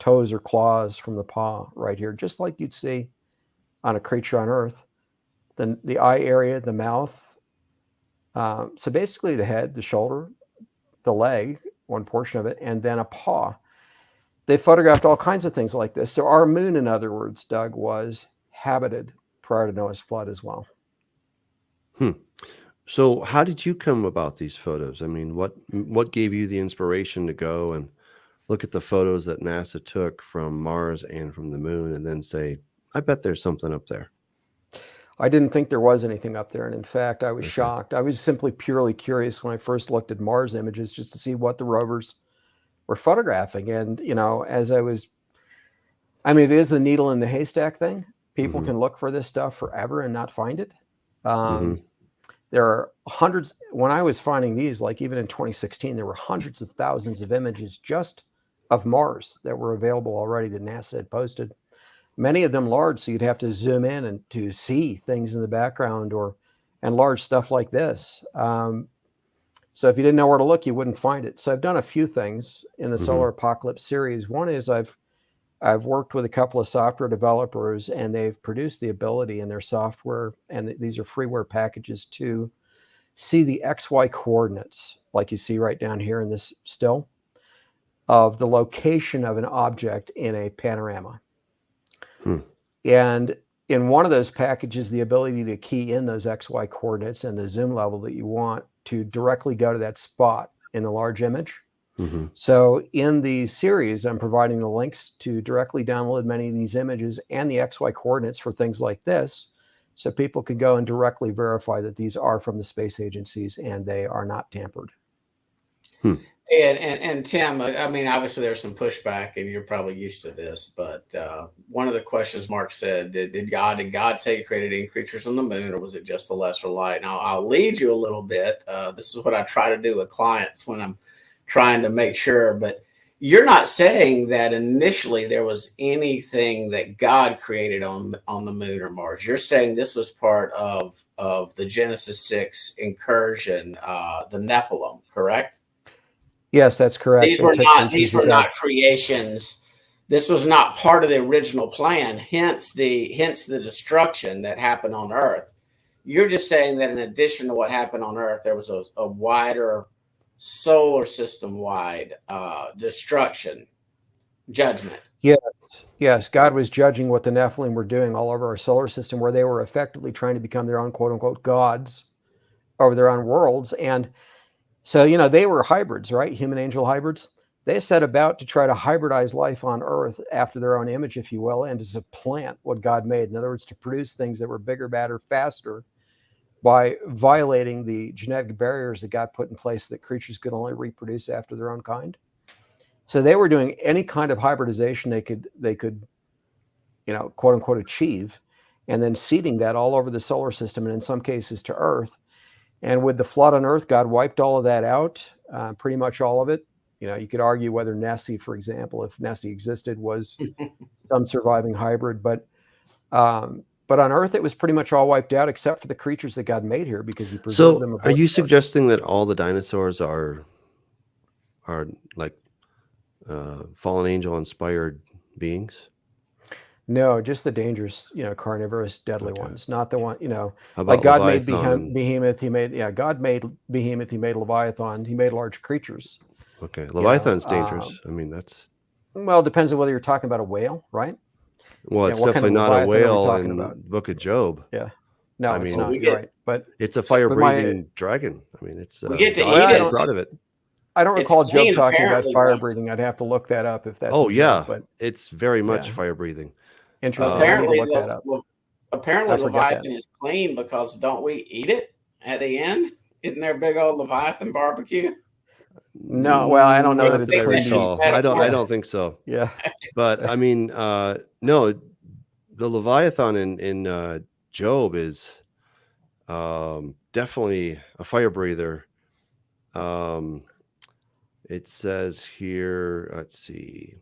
toes or claws from the paw right here, just like you'd see on a creature on Earth. Then the eye area, the mouth. So basically the head, the shoulder, the leg, one portion of it, and then a paw. They photographed all kinds of things like this. So our moon, in other words, Doug, was habited prior to Noah's flood as well. So how did you come about these photos? I mean, what gave you the inspiration to go and look at the photos that NASA took from Mars and from the moon and then say, I bet there's something up there? I didn't think there was anything up there. And in fact, I was shocked. I was simply purely curious when I first looked at Mars images just to see what the rovers were photographing. And, as it is the needle in the haystack thing. People can look for this stuff forever and not find it. There are hundreds. When I was finding these, like even in 2016, there were hundreds of thousands of images just of Mars that were available already that NASA had posted. Many of them large, so you'd have to zoom in and to see things in the background, and large stuff like this. So if you didn't know where to look, you wouldn't find it. So I've done a few things in the Solar Apocalypse series. One is I've worked with a couple of software developers, and they've produced the ability in their software, and these are freeware packages, to see the XY coordinates, like you see right down here in this still, of the location of an object in a panorama. And in one of those packages, the ability to key in those XY coordinates and the zoom level that you want to directly go to that spot in the large image. So in the series, I'm providing the links to directly download many of these images and the XY coordinates for things like this, so people can go and directly verify that these are from the space agencies and they are not tampered. And Tim, I mean, obviously there's some pushback, and you're probably used to this, but one of the questions Mark said, did God say he created any creatures on the moon, or was it just the lesser light? Now, I'll lead you a little bit. This is what I try to do with clients when I'm trying to make sure, but you're not saying that initially there was anything that God created on the moon or Mars. You're saying this was part of the Genesis 6 incursion, the Nephilim, correct? Yes, that's correct. These were not creations. This was not part of the original plan, hence the destruction that happened on Earth. You're just saying that in addition to what happened on Earth, there was a wider solar system wide destruction, judgment. Yes, God was judging what the Nephilim were doing all over our solar system, where they were effectively trying to become their own quote unquote gods over their own worlds. And so, they were hybrids, right? Human angel hybrids. They set about to try to hybridize life on Earth after their own image, if you will, and to supplant what God made. In other words, to produce things that were bigger, badder, faster, by violating the genetic barriers that God put in place that creatures could only reproduce after their own kind. So they were doing any kind of hybridization they could, quote unquote, achieve, and then seeding that all over the solar system, and in some cases to Earth. And with the flood on Earth, God wiped all of that out, pretty much all of it. You could argue whether Nessie, for example, if Nessie existed, was some surviving hybrid, but on Earth, it was pretty much all wiped out except for the creatures that God made here, because he preserved them. So are you suggesting that all the dinosaurs are like fallen angel inspired beings? No, just the dangerous, carnivorous, deadly ones, not the one, How like about God made Leviathan? Behemoth. God made Behemoth. He made Leviathan. He made large creatures. Okay, Leviathan's dangerous. I mean, that's... Well, it depends on whether you're talking about a whale, right? Well, it's what kind definitely of not a Leviathan are we whale talking in about? Book of Job. Yeah. No, I it's mean, not. You're right. But it's a fire-breathing dragon. I mean, it's we get to God eat made it. out of it. I don't recall Job clean, talking about apparently, fire but- breathing. I'd have to look that up if that's Oh in yeah, Job, but it's very much Yeah. fire-breathing. interesting. I need to Apparently, look that up. apparently I forget Leviathan is clean, because don't we eat it at the end? Isn't there a big old Leviathan barbecue? No, well, I don't know Not that it's I clean. recall. I don't think so. Yeah. But I mean, no, the Leviathan in Job is definitely a fire breather. It says here, let's see,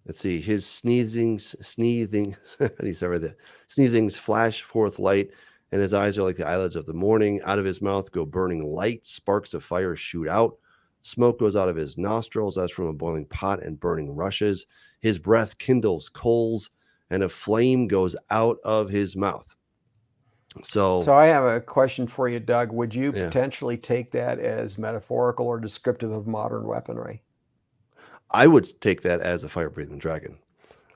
his sneezings flash forth light, and his eyes are like the eyelids of the morning. Out of his mouth go burning light, sparks of fire shoot out. Smoke goes out of his nostrils as from a boiling pot, and burning rushes. His breath kindles coals, and a flame goes out of his mouth. So I have a question for you, Doug. Would you Yeah. potentially take that as metaphorical or descriptive of modern weaponry? I would take that as a fire-breathing dragon.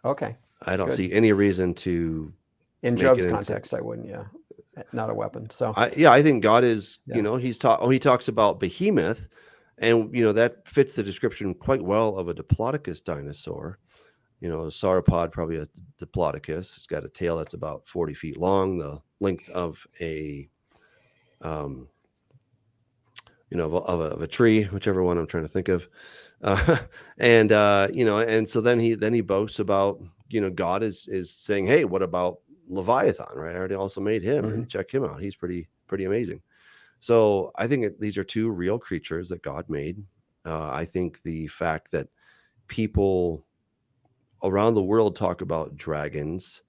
Okay. I don't Good. see any reason to In make Job's it into- context, I wouldn't. Yeah. Not a weapon. So I think God is, Yeah. he talks about behemoth, and that fits the description quite well of a diplodocus dinosaur. A sauropod, probably a diplodocus. It's got a tail that's about 40 feet long, the length of a of a tree, whichever one I'm trying to think of. Uh, and so then he boasts about, God is saying, hey, what about Leviathan, right? I already also made him, and check him out. He's pretty amazing. So I think these are two real creatures that God made. I think the fact that people around the world talk about dragons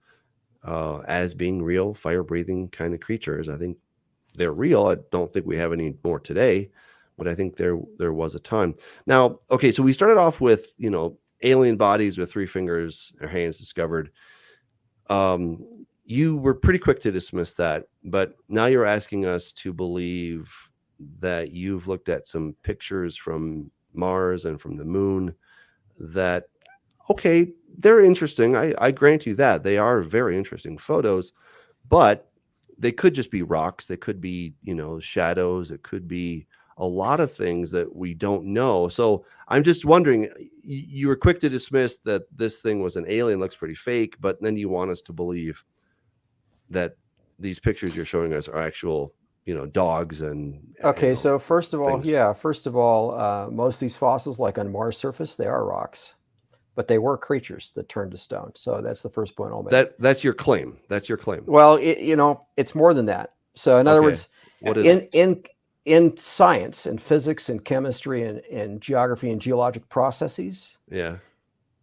as being real fire-breathing kind of creatures, I think they're real. I don't think we have any more today, but I think there was a time. Now, okay, so we started off with, alien bodies with 3 fingers or hands discovered. You were pretty quick to dismiss that, but now you're asking us to believe that you've looked at some pictures from Mars and from the moon that, okay, they're interesting. I grant you that. They are very interesting photos, but they could just be rocks. They could be, shadows. It could be a lot of things that we don't know. So I'm just wondering, you were quick to dismiss that this thing was an alien, looks pretty fake, but then you want us to believe that these pictures you're showing us are actual, dogs and Okay, so first of all, things. most of these fossils, like on Mars surface, they are rocks, but they were creatures that turned to stone. So that's the first point I'll make. That's your claim. That's your claim. Well, it's more than that. So in other words, what is in science, in physics and chemistry and in geography and geologic processes,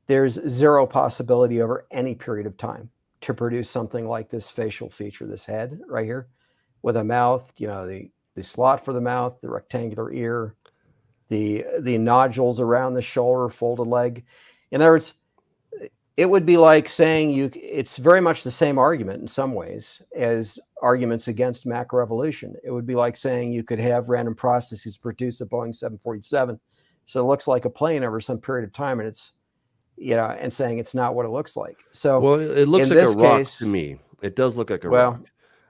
there's zero possibility over any period of time to produce something like this facial feature, this head right here, with a mouth, the slot for the mouth, the rectangular ear, the nodules around the shoulder, folded leg. In other words, it would be like saying it's very much the same argument in some ways as arguments against macroevolution. It would be like saying you could have random processes produce a Boeing 747, so it looks like a plane over some period of time, and it's, and saying it's not what it looks like. So, well, it looks like a rock to me. It does look like a rock.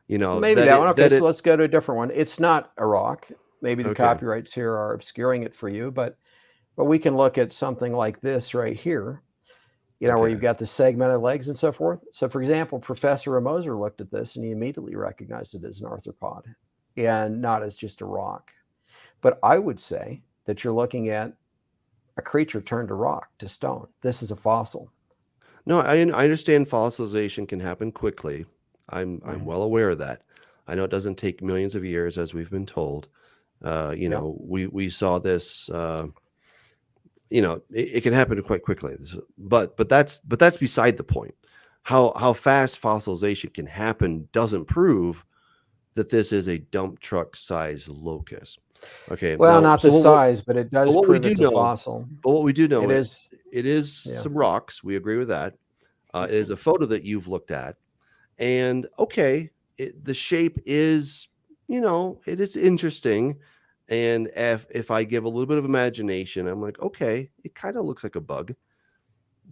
Maybe that one. Okay, so let's go to a different one. It's not a rock. Maybe the copyrights here are obscuring it for you, but we can look at something like this right here, where you've got the segmented legs and so forth. So, for example, Professor Moser looked at this and he immediately recognized it as an arthropod and not as just a rock. But I would say that you're looking at a creature turned to rock, to stone. This is a fossil. No, I understand fossilization can happen quickly. I'm well aware of that. I know it doesn't take millions of years, as we've been told. We saw this. It can happen quite quickly. But that's beside the point. How fast fossilization can happen doesn't prove that this is a dump truck size locust. Okay. Well, not the size, but it does prove it's a fossil. But what we do know is it is some rocks. We agree with that. It is a photo that you've looked at. And the shape is, it is interesting. And if I give a little bit of imagination, I'm like, okay, it kind of looks like a bug.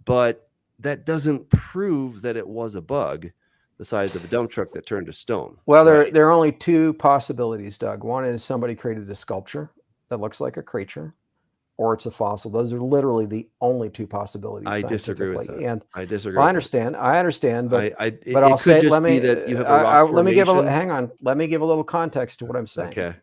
But that doesn't prove that it was a bug the size of a dump truck that turned to stone. Well, there are only 2 possibilities, Doug. One is somebody created a sculpture that looks like a creature, or it's a fossil. Those are literally the only 2 possibilities. I disagree with that. And I disagree. Well, I understand, but but I'll say, let me that you have a rock let me give a little context to what I'm saying. Okay.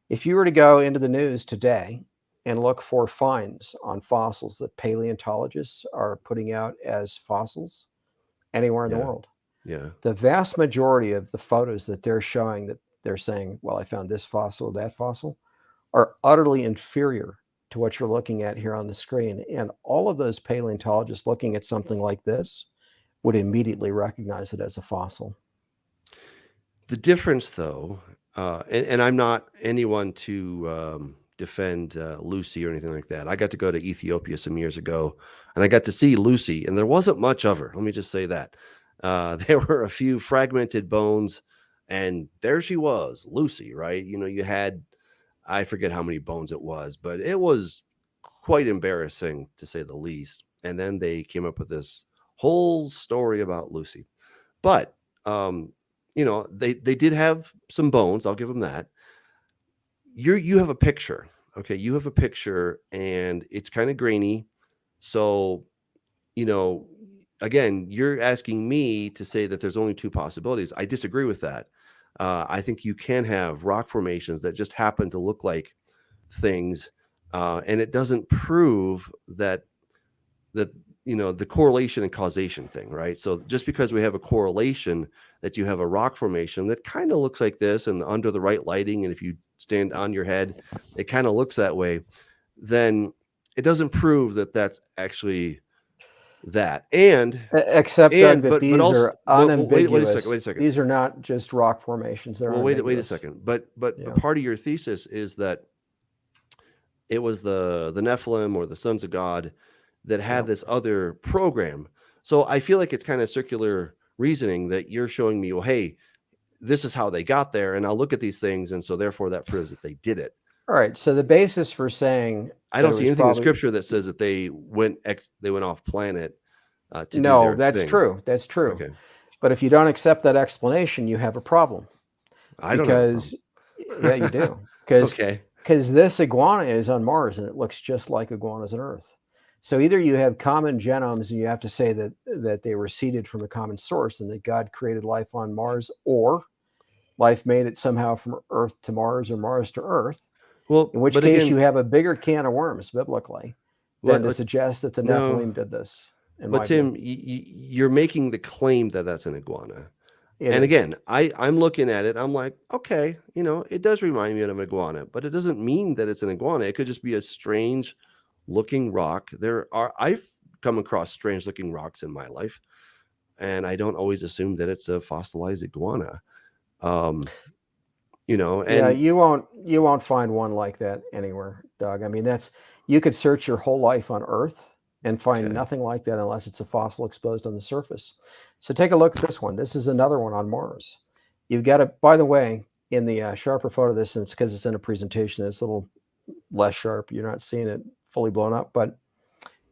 If you were to go into the news today and look for finds on fossils that paleontologists are putting out as fossils anywhere in the world, the vast majority of the photos that they're showing, that they're saying, well, I found this fossil, that fossil, are utterly inferior to what you're looking at here on the screen. And all of those paleontologists looking at something like this would immediately recognize it as a fossil. The difference, though, and I'm not anyone to defend Lucy or anything like that. I got to go to Ethiopia some years ago, and I got to see Lucy, and there wasn't much of her. Let me just say that. There were a few fragmented bones, and there she was, Lucy, right? You had, I forget how many bones it was, but it was quite embarrassing, to say the least. And then they came up with this whole story about Lucy. But, they did have some bones. I'll give them that. You have a picture. Okay, you have a picture, and it's kind of grainy. So, again, you're asking me to say that there's only 2 possibilities. I disagree with that. I think you can have rock formations that just happen to look like things, and it doesn't prove that the correlation and causation thing, right? So just because we have a correlation that you have a rock formation that kind of looks like this and under the right lighting, and if you stand on your head, it kind of looks that way, then it doesn't prove that that's actually that. Except, Doug, that But these also, are unambiguous. wait a second. These are not just rock formations. They're Wait a unambiguous. second. But Yeah. part of your thesis is that it was the Nephilim or the sons of God that had Yep. this other program. So I feel like it's kind of circular reasoning that you're showing me, well, hey, this is how they got there, and I'll look at these things, and so therefore that proves that they did it. All right. So the basis for saying I don't that it see was anything in probably- Scripture that says that they went off planet to do No, their that's thing. true. That's true. Okay. But if you don't accept that explanation, you have a problem. I don't have a Because yeah, you do. Because Okay. this iguana is on Mars and it looks just like iguanas on Earth. So either you have common genomes and you have to say that they were seeded from a common source and that God created life on Mars, or life made it somehow from Earth to Mars or Mars to Earth. Well, In which but case again, you have a bigger can of worms biblically than to But- suggest that the no. Nephilim did this. in my but view. Tim, you're making the claim that that's an iguana. It And is. again, I'm looking at it. I'm like, okay, it does remind me of an iguana, but it doesn't mean that it's an iguana. It could just be a strange looking rock. I've come across strange looking rocks in my life, and I don't always assume that it's a fossilized iguana. And Yeah, you won't find one like that anywhere, Doug. I mean, you could search your whole life on Earth and find Okay. nothing like that unless it's a fossil exposed on the surface. So take a look at this one. This is another one on Mars. You've got it, by the way, in the sharper photo of this, and it's because it's in a presentation, it's a little less sharp. You're not seeing it fully blown up, but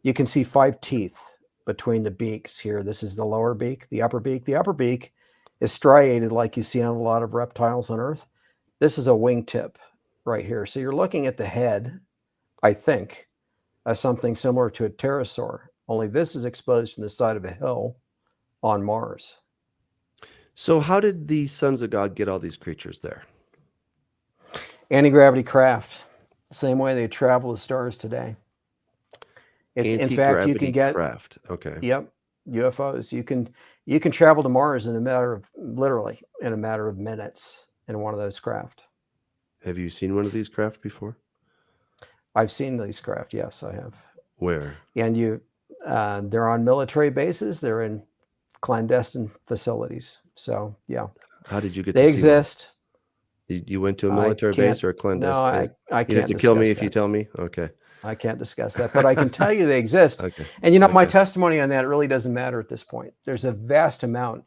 you can see 5 teeth between the beaks here. This is the lower beak, the upper beak. The upper beak is striated like you see on a lot of reptiles on Earth. This is a wingtip right here. So you're looking at the head, I think, as something similar to a pterosaur, only this is exposed from the side of a hill on Mars. so how did the sons of God get all these creatures there? Anti-gravity craft, same way they travel the stars today. It's in fact you can get craft. Okay. Yep, UFOs. You can travel to Mars in a matter of minutes in one of those craft. Have you seen one of these craft before? I've seen these craft. Yes, I have. Where? And they're on military bases. They're in clandestine facilities. So yeah, How did you get they to see one? exist. You went to a I military can't- base or a clandestine? No, I You'd can't have to kill me discuss if you that. tell me. Okay. I can't discuss that, but I can tell you they exist. Okay. And my Okay. testimony on that really doesn't matter at this point. There's a vast amount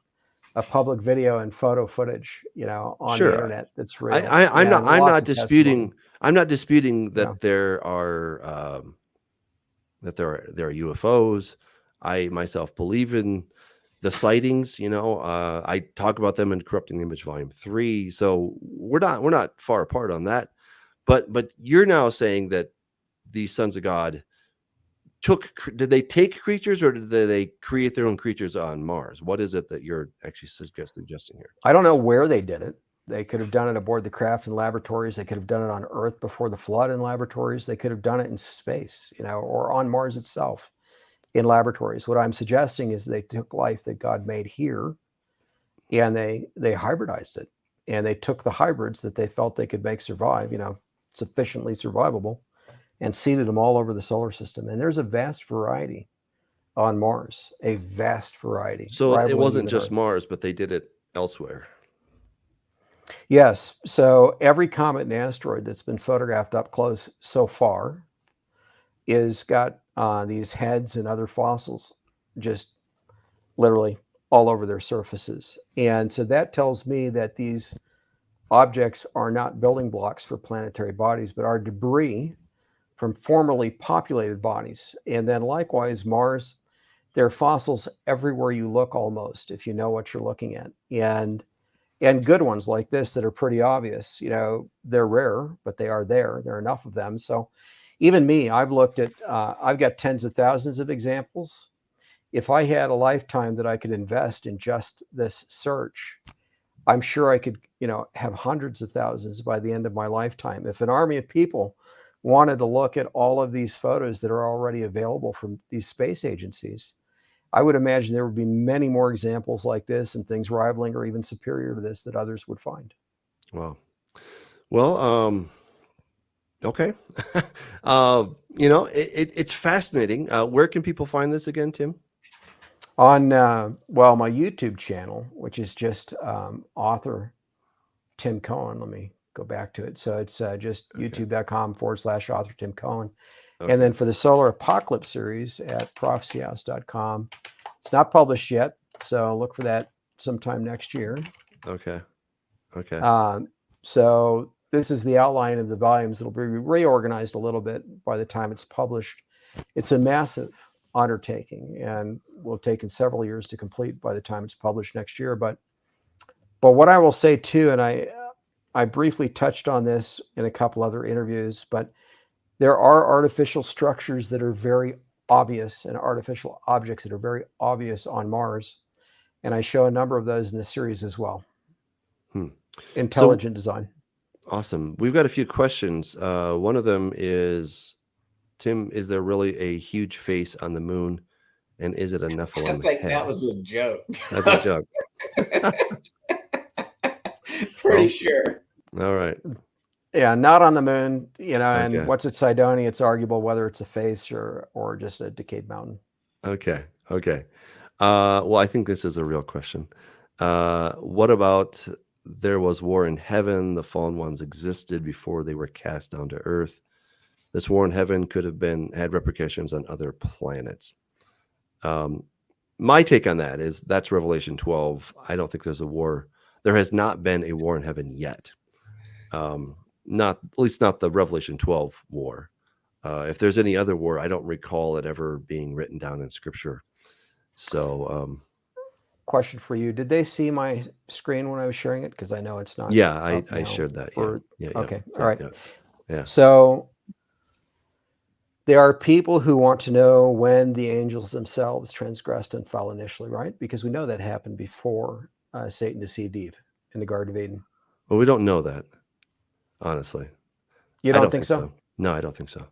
of public video and photo footage, on Sure. the internet that's real. I'm not. and I'm lots not of disputing. testimony. I'm not disputing that Yeah. there are UFOs. I myself believe in the sightings. I talk about them in Corrupting the Image Volume 3. So we're not far apart on that. But you're now saying that the sons of God did they take creatures, or did they create their own creatures on Mars? What is it that you're actually suggesting here? I don't know where they did it. They could have done it aboard the craft in laboratories. They could have done it on Earth before the flood in laboratories. They could have done it in space, or on Mars itself in laboratories. What I'm suggesting is they took life that God made here and they hybridized it. And they took the hybrids that they felt they could make survive, sufficiently survivable, and seeded them all over the solar system. And there's a vast variety on Mars, a vast variety. So it rivaling wasn't even just Earth. Mars, but they did it elsewhere. Yes. So every comet and asteroid that's been photographed up close so far is got these heads and other fossils just literally all over their surfaces. And so that tells me that these objects are not building blocks for planetary bodies, but are debris from formerly populated bodies. And then likewise, Mars, there are fossils everywhere you look almost, if you know what you're looking at. And good ones like this that are pretty obvious. They're rare, but they are there. There are enough of them. So even me, I've looked at, I've got tens of thousands of examples. If I had a lifetime that I could invest in just this search, I'm sure I could, have hundreds of thousands by the end of my lifetime. If an army of people wanted to look at all of these photos that are already available from these space agencies, I would imagine there would be many more examples like this and things rivaling or even superior to this that others would find. Wow. Well, okay. It's fascinating. Where can people find this again, Tim? On, my YouTube channel, which is just author Tim Cohen. Let me go back to it. So it's just youtube.com/author Tim Cohen. Okay. And then for the Solar Apocalypse series at prophecyhouse.com. It's not published yet, so look for that sometime next year. Okay. So this is the outline of the volumes. It'll be reorganized a little bit by the time it's published. It's a massive undertaking and will have taken several years to complete by the time it's published next year. But what I will say too, and I briefly touched on this in a couple other interviews, but there are artificial structures that are very obvious and artificial objects that are very obvious on Mars. And I show a number of those in the series as well. Intelligent design. Awesome. We've got a few questions. One of them is, Tim, is there really a huge face on the moon? And is it a Nephilim I think head? that was a joke. That's a joke. Pretty sure. All right. Yeah, not on the moon, and Okay. what's at Cydonia, it's arguable whether it's a face or just a decayed mountain. Okay. Well, I think this is a real question. What about there was war in heaven, the fallen ones existed before they were cast down to earth? This war in heaven could have had repercussions on other planets. My take on that is that's Revelation 12. I don't think there's a war. There has not been a war in heaven yet. Not, at least not the Revelation 12 war. If there's any other war, I don't recall it ever being written down in Scripture. So, question for you: did they see my screen when I was sharing it? Because I know it's not. Yeah, up I now shared that. for- Yeah. Okay, all right. Yeah. So there are people who want to know when the angels themselves transgressed and fell initially, right? Because we know that happened before Satan deceived Eve in the Garden of Eden. Well, we don't know that, honestly. You don't think so? No, I don't think so.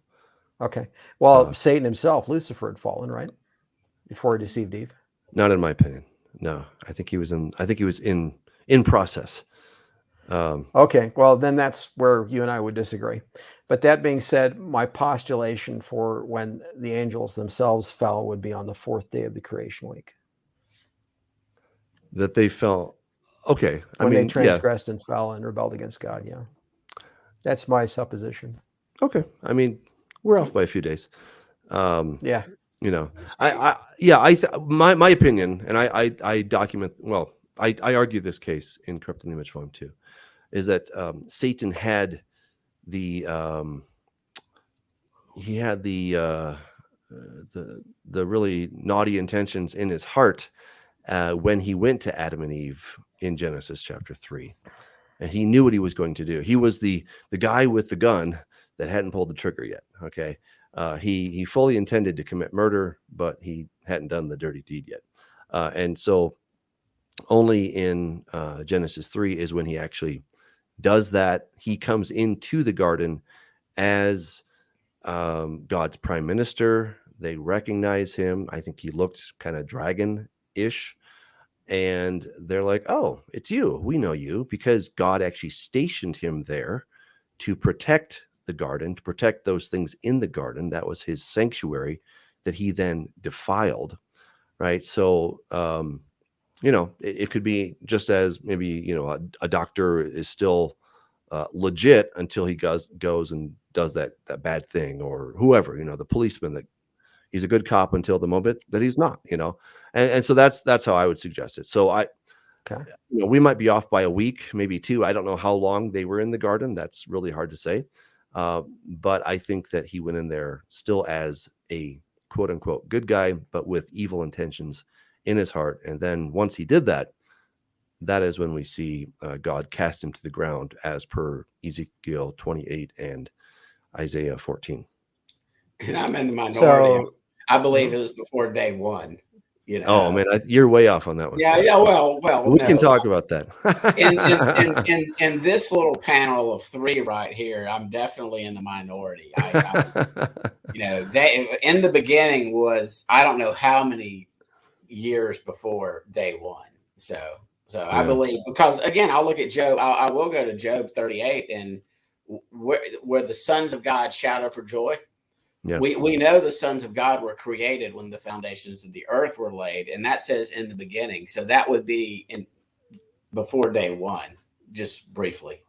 Okay. Well, Satan himself, Lucifer, had fallen, right? Before he deceived Eve. Not in my opinion. No, I think he was in process. Okay. Well, then that's where you and I would disagree. But that being said, my postulation for when the angels themselves fell would be on the fourth day of the creation week. That they fell. Okay. When they transgressed and fell and rebelled against God. Yeah. That's my supposition. Okay. I mean, we're off by a few days. Yeah. You know, my opinion, and I document, well, I argue this case in Corrupting the Image Form too, is that Satan had the really naughty intentions in his heart when he went to Adam and Eve in Genesis chapter 3, and he knew what he was going to do. He was the guy with the gun that hadn't pulled the trigger yet. Okay. He fully intended to commit murder, but he hadn't done the dirty deed yet. And so only in Genesis 3 is when he actually does that. He comes into the garden as God's prime minister. They recognize him. I think he looked kind of dragon-ish. And they're like, oh, it's you. We know you, because God actually stationed him there to protect the garden, to protect those things in the garden. That was his sanctuary that he then defiled, right? So, it could be just as maybe, a doctor is still legit until he goes and does that bad thing, or whoever, the policeman, that he's a good cop until the moment that he's not, and so that's how I would suggest it. So we might be off by a week, maybe 2. I don't know how long they were in the garden. That's really hard to say. But I think that he went in there still as a quote unquote good guy, but with evil intentions in his heart. And then once he did that, that is when we see God cast him to the ground, as per Ezekiel 28 and Isaiah 14. And I'm in the minority. So, I believe it was before day 1. You know, Oh man, you're way off on that one. yeah, Scott. yeah. Well, We no. can talk about that. In this little panel of 3 right here, I'm definitely in the minority. You know, they in the beginning was, I don't know how many years before day 1. So I believe, because again, I'll look at Job. I will go to Job 38, and where the sons of God shouted for joy. Yeah. We know the sons of God were created when the foundations of the earth were laid, and that says in the beginning. So that would be before day 1, just briefly.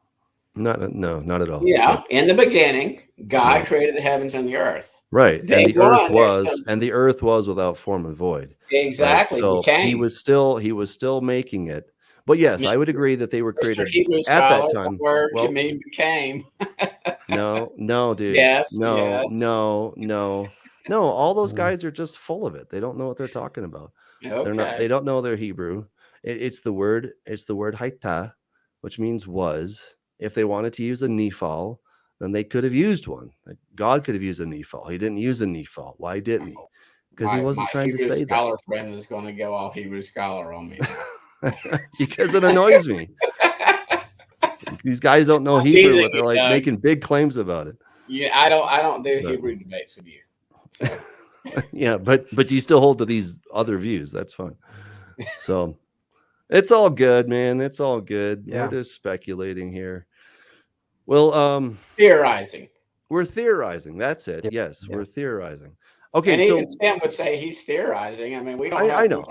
Not at all. Yeah, in the beginning, God created the heavens and the earth. Right. Day And the earth was without form and void. Exactly. Right? So he was still making it. But yes, I would agree that they were created at that time. The word can mean became. No, dude. Yes. No. All those guys are just full of it. They don't know what they're talking about. Okay. They don't know their Hebrew. It's the word haita, which means was. If they wanted to use a nephal, then they could have used one. God could have used a nephal. He didn't use a nephal. Why didn't he? Because he wasn't trying to say that. My scholar friend is going to go all Hebrew scholar on me. Because it annoys me. These guys don't know Hebrew, but they're like making big claims about it. Yeah, I don't do Hebrew debates with you. So. Yeah, but you still hold to these other views. That's fine. So it's all good, man. It's all good. Yeah. We're just speculating here. Well, theorizing. We're theorizing. That's it. Yes, we're theorizing. Okay, and even Sam would say he's theorizing. I mean, we don't. I know.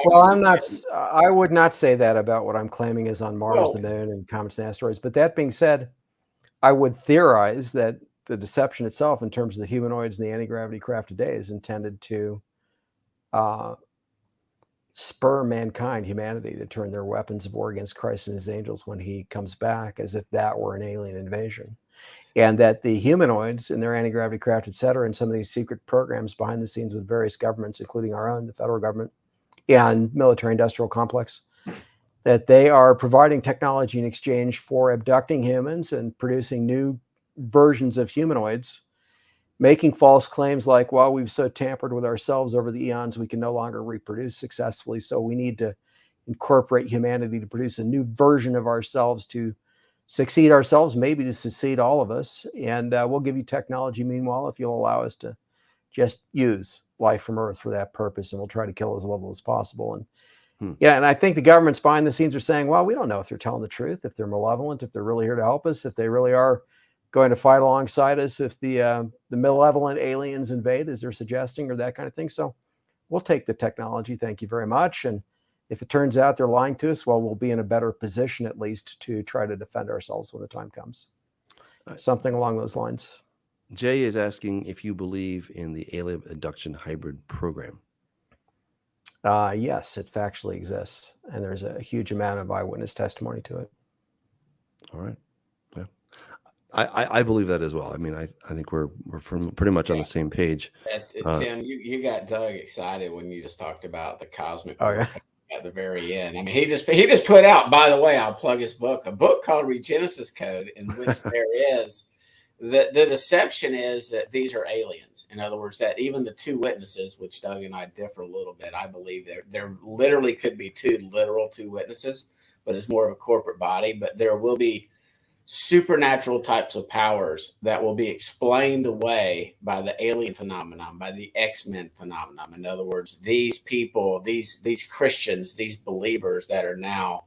Well, I'm not. I would not say that about what I'm claiming is on Mars, the Moon, and comets and asteroids. But that being said, I would theorize that the deception itself, in terms of the humanoids and the anti-gravity craft today, is intended to spur mankind, humanity, to turn their weapons of war against Christ and his angels when he comes back, as if that were an alien invasion. And that the humanoids and their anti-gravity craft, et cetera, and some of these secret programs behind the scenes with various governments, including our own, the federal government, and military-industrial complex, that they are providing technology in exchange for abducting humans and producing new versions of humanoids, making false claims like, well, we've so tampered with ourselves over the eons, we can no longer reproduce successfully, so we need to incorporate humanity to produce a new version of ourselves to succeed ourselves, maybe to succeed all of us. And we'll give you technology, meanwhile, if you'll allow us to just use life from Earth for that purpose, and we'll try to kill as little as possible. And yeah, and I think the governments behind the scenes are saying, well, we don't know if they're telling the truth, if they're malevolent, if they're really here to help us, if they really are going to fight alongside us, if the malevolent aliens invade, as they're suggesting, or that kind of thing. So we'll take the technology. Thank you very much. And if it turns out they're lying to us, well, we'll be in a better position, at least, to try to defend ourselves when the time comes. Something along those lines. Jay is asking if you believe in the alien abduction hybrid program. Yes, it factually exists. And there's a huge amount of eyewitness testimony to it. All right. Yeah. I believe that as well. I mean, I think we're pretty much on the same page. Tim, you got Doug excited when you just talked about the cosmic. Oh, yeah. At the very end. I mean, he just put out, by the way, I'll plug his book, a book called Regenesis Code, in which there is the deception is that these are aliens. In other words, that even the 2 witnesses, which Doug and I differ a little bit, I believe there literally could be 2 witnesses, but it's more of a corporate body. But there will be supernatural types of powers that will be explained away by the alien phenomenon, by the X-Men phenomenon. In other words, these people, these Christians, these believers that are now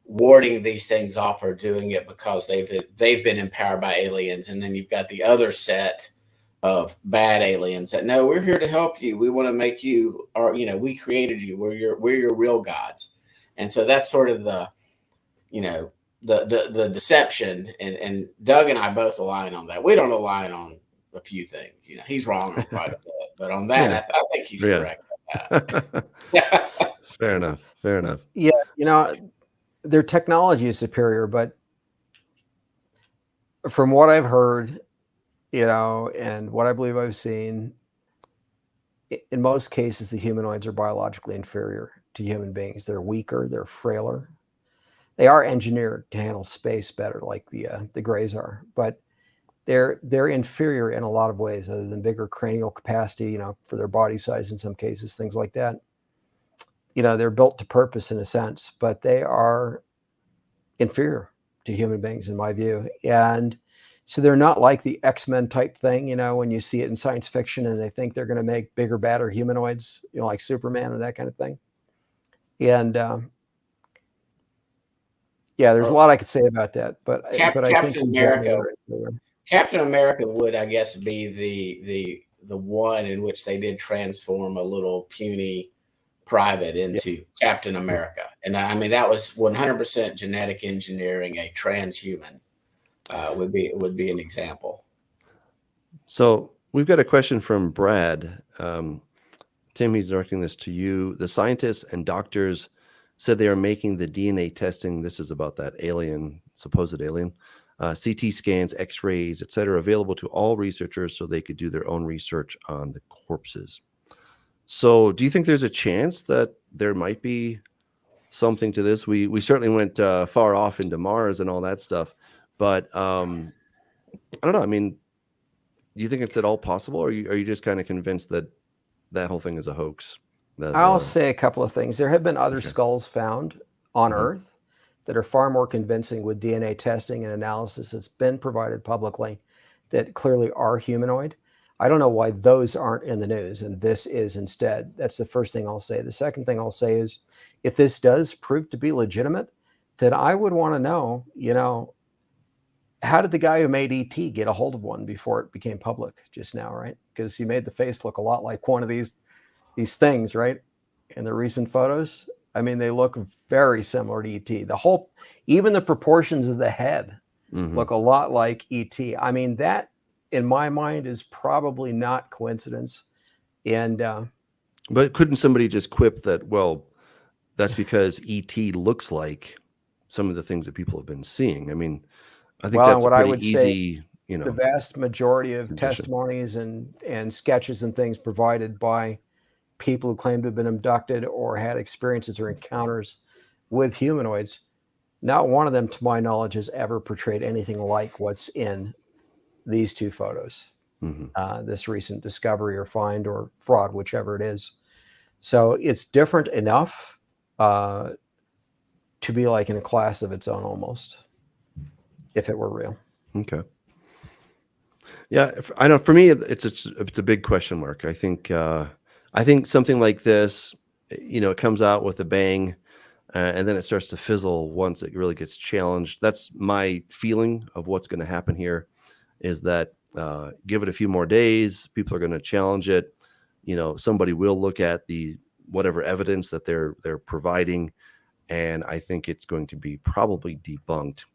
warding these things off are doing it because they've been empowered by aliens. And then you've got the other set of bad aliens that, no, we're here to help you. We want to make you, or we created you. We're your real gods. And so that's sort of the deception, and Doug and I both align on that. We don't align on a few things. He's wrong on quite a bit, but on that, I think he's correct. Fair enough. Yeah, their technology is superior, but from what I've heard, and what I believe I've seen, in most cases, the humanoids are biologically inferior to human beings. They're weaker, they're frailer. They are engineered to handle space better, like the Greys are, but they're inferior in a lot of ways, other than bigger cranial capacity, for their body size in some cases, things like that. they're built to purpose in a sense, but they are inferior to human beings in my view. And so they're not like the X-Men type thing, when you see it in science fiction and they think they're going to make bigger, badder humanoids, like Superman or that kind of thing. And yeah, there's a lot I could say about that, but I think Captain America. Right. Captain America would, I guess, be the one in which they did transform a little puny private into Captain America, and I mean that was 100% genetic engineering. A transhuman would be an example. So we've got a question from Brad. Tim, he's directing this to you. The scientists and doctors said they are making the DNA testing. This is about that alien, supposed alien, CT scans, X-rays, etc., available to all researchers so they could do their own research on the corpses. So do you think there's a chance that there might be something to this? We certainly went far off into Mars and all that stuff, but I don't know. I mean, do you think it's at all possible, or are you just kind of convinced that whole thing is a hoax? I'll say a couple of things. There have been other skulls found on Earth that are far more convincing with DNA testing and analysis that's been provided publicly that clearly are humanoid. I don't know why those aren't in the news and this is instead. That's the first thing I'll say. The second thing I'll say is if this does prove to be legitimate, then I would want to know, how did the guy who made ET get a hold of one before it became public just now, right? Because he made the face look a lot like one of these things, right? In the recent photos. I mean, they look very similar to ET. Even the proportions of the head look a lot like ET. I mean, that in my mind is probably not coincidence. And but couldn't somebody just quip that, well, that's because ET looks like some of the things that people have been seeing? I mean, I think that's a pretty easy, the vast majority of testimonies and sketches and things provided by people who claim to have been abducted or had experiences or encounters with humanoids, not one of them, to my knowledge, has ever portrayed anything like what's in these two photos, this recent discovery or find or fraud, whichever it is. So it's different enough to be like in a class of its own almost, if it were real. Okay. Yeah, I know. For me, it's a big question mark. I think something like this, it comes out with a bang, and then it starts to fizzle once it really gets challenged. That's my feeling of what's going to happen here. Is that give it a few more days, people are going to challenge it. Somebody will look at the whatever evidence that they're providing, and I think it's going to be probably debunked.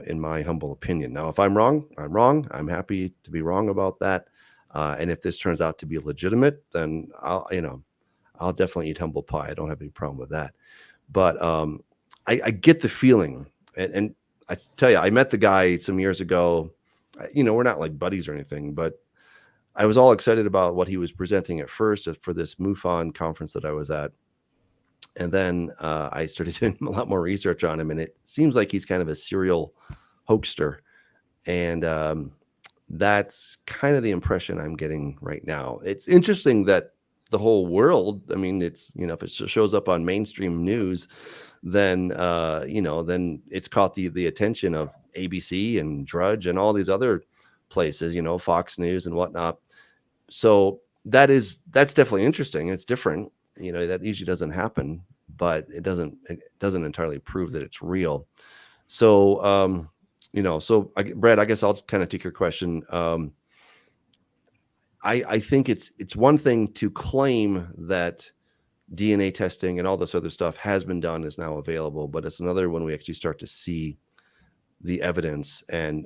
In my humble opinion. Now, if I'm wrong, I'm wrong. I'm happy to be wrong about that. And if this turns out to be legitimate, then I'll definitely eat humble pie. I don't have any problem with that. But I get the feeling, and I tell you, I met the guy some years ago. We're not like buddies or anything, but I was all excited about what he was presenting at first for this MUFON conference that I was at. And then I started doing a lot more research on him, and it seems like he's kind of a serial hoaxer. And that's kind of the impression I'm getting right now. It's interesting that the whole world, I mean, it's, if it shows up on mainstream news, then, then it's caught the attention of ABC and Drudge and all these other places, Fox News and whatnot. So that's definitely interesting. It's different. That usually doesn't happen, but it doesn't entirely prove that it's real. So, Brad, I guess I'll kind of take your question. I think it's one thing to claim that DNA testing and all this other stuff has been done, is now available, but it's another when we actually start to see the evidence and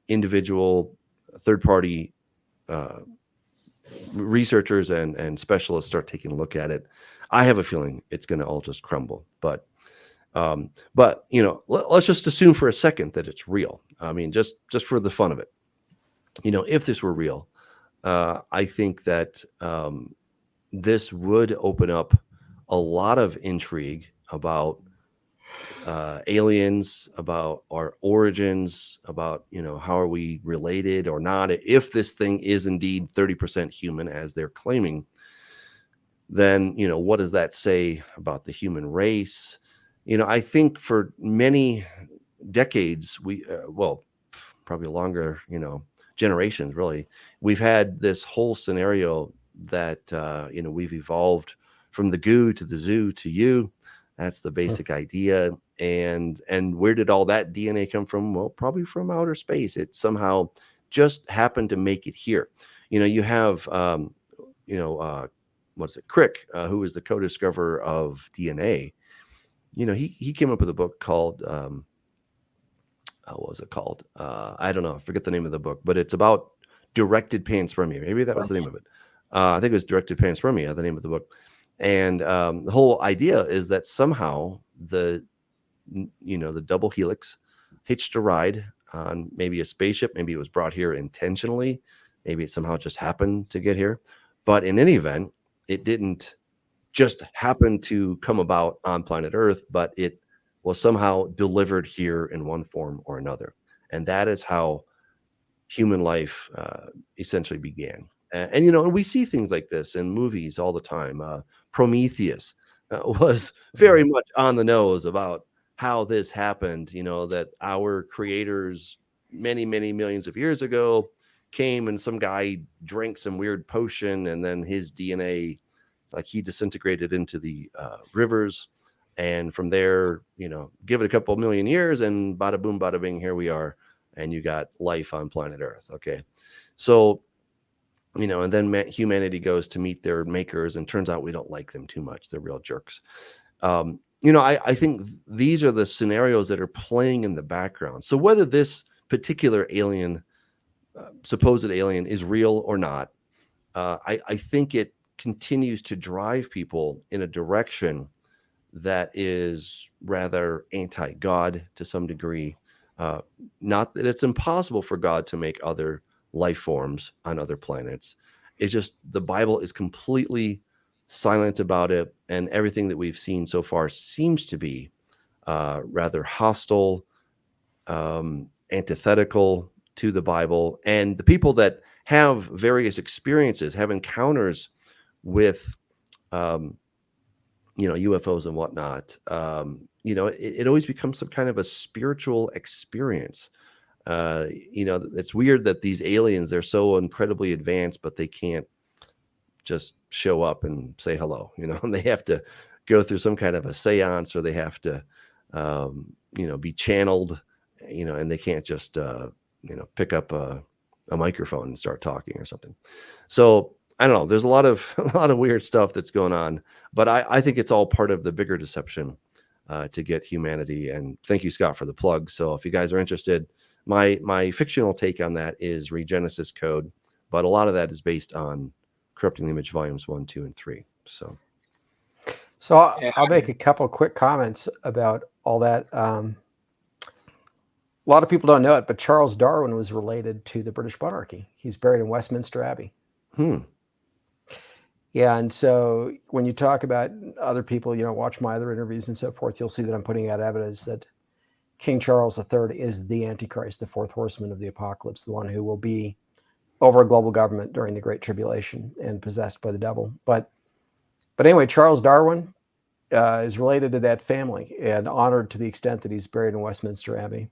individual third-party researchers and specialists start taking a look at it. I have a feeling it's going to all just crumble, but let's just assume for a second that it's real. I mean, just for the fun of it, if this were real, I think that this would open up a lot of intrigue about aliens, about our origins, about how are we related or not. If this thing is indeed 30% human as they're claiming, then, what does that say about the human race? I think for many decades, probably longer, generations, really, we've had this whole scenario that, we've evolved from the goo to the zoo to you. That's the basic idea. And where did all that DNA come from? Well, probably from outer space. It somehow just happened to make it here. You have, what's it, Crick, who is the co-discoverer of DNA. He came up with a book called, what was it called? I don't know. I forget the name of the book, but it's about directed panspermia. Maybe that was the name of it. I think it was directed panspermia, the name of the book. And the whole idea is that somehow the double helix hitched a ride on maybe a spaceship. Maybe it was brought here intentionally. Maybe it somehow just happened to get here. But in any event, it didn't just happen to come about on planet Earth, but it was somehow delivered here in one form or another. And that is how human life essentially began. And we see things like this in movies all the time. Prometheus was very much on the nose about how this happened, that our creators many, many millions of years ago came and some guy drank some weird potion and then his DNA, like he disintegrated into the rivers. And from there, give it a couple million years and bada boom, bada bing, here we are. And you got life on planet Earth. Okay. So, and then humanity goes to meet their makers and turns out we don't like them too much. They're real jerks. I think these are the scenarios that are playing in the background. So whether this particular alien, supposed alien, is real or not, I think it continues to drive people in a direction that is rather anti-God to some degree. Not that it's impossible for God to make other life forms on other planets. It's just the Bible is completely silent about it, and everything that we've seen so far seems to be rather hostile, antithetical to the Bible. And the people that have various experiences, have encounters with UFOs and whatnot, it always becomes some kind of a spiritual experience. It's weird that these aliens, they're so incredibly advanced, but they can't just show up and say hello, and they have to go through some kind of a seance, or they have to, be channeled, and they can't just, pick up a microphone and start talking or something. So I don't know. There's a lot of weird stuff that's going on, but I think it's all part of the bigger deception to get humanity. And thank you, Scott, for the plug. So if you guys are interested, my fictional take on that is Regenesis Code, but a lot of that is based on Corrupting the Image volumes 1, 2, and 3. So I'll make a couple quick comments about all that. A lot of people don't know it, but Charles Darwin was related to the British monarchy. He's buried in Westminster Abbey. Yeah, and so when you talk about other people, watch my other interviews and so forth, you'll see that I'm putting out evidence that King Charles III is the Antichrist, the fourth horseman of the apocalypse, the one who will be over a global government during the Great Tribulation and possessed by the devil. But anyway, Charles Darwin is related to that family and honored to the extent that he's buried in Westminster Abbey.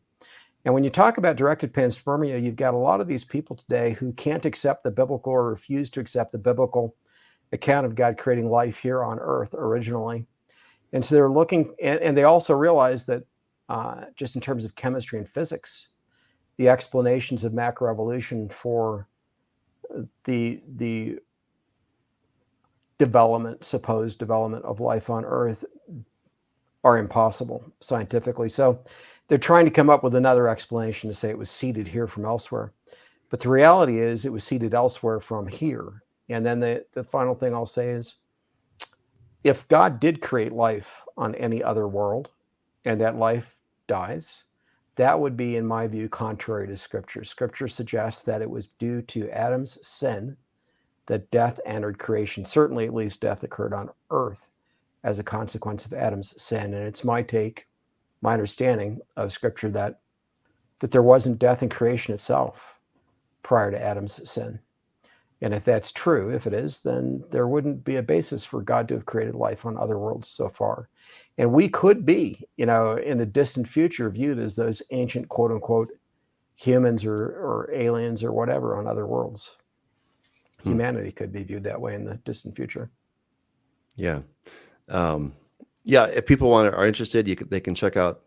And when you talk about directed panspermia, you've got a lot of these people today who can't accept the biblical or refuse to accept the biblical account of God creating life here on Earth originally. And so they're looking, and they also realize that just in terms of chemistry and physics, the explanations of macroevolution for the supposed development of life on Earth are impossible scientifically. So they're trying to come up with another explanation to say it was seeded here from elsewhere. But the reality is it was seeded elsewhere from here. And then the final thing I'll say is, if God did create life on any other world and that life dies, that would be, in my view, contrary to Scripture. Scripture suggests that it was due to Adam's sin that death entered creation. Certainly, at least death occurred on Earth as a consequence of Adam's sin. And it's my take, my understanding of Scripture that there wasn't death in creation itself prior to Adam's sin. And if that's true, if it is, then there wouldn't be a basis for God to have created life on other worlds so far. And we could be, in the distant future, viewed as those ancient, quote unquote, humans or aliens or whatever on other worlds. Humanity could be viewed that way in the distant future. Yeah. Yeah. If people are interested, they can check out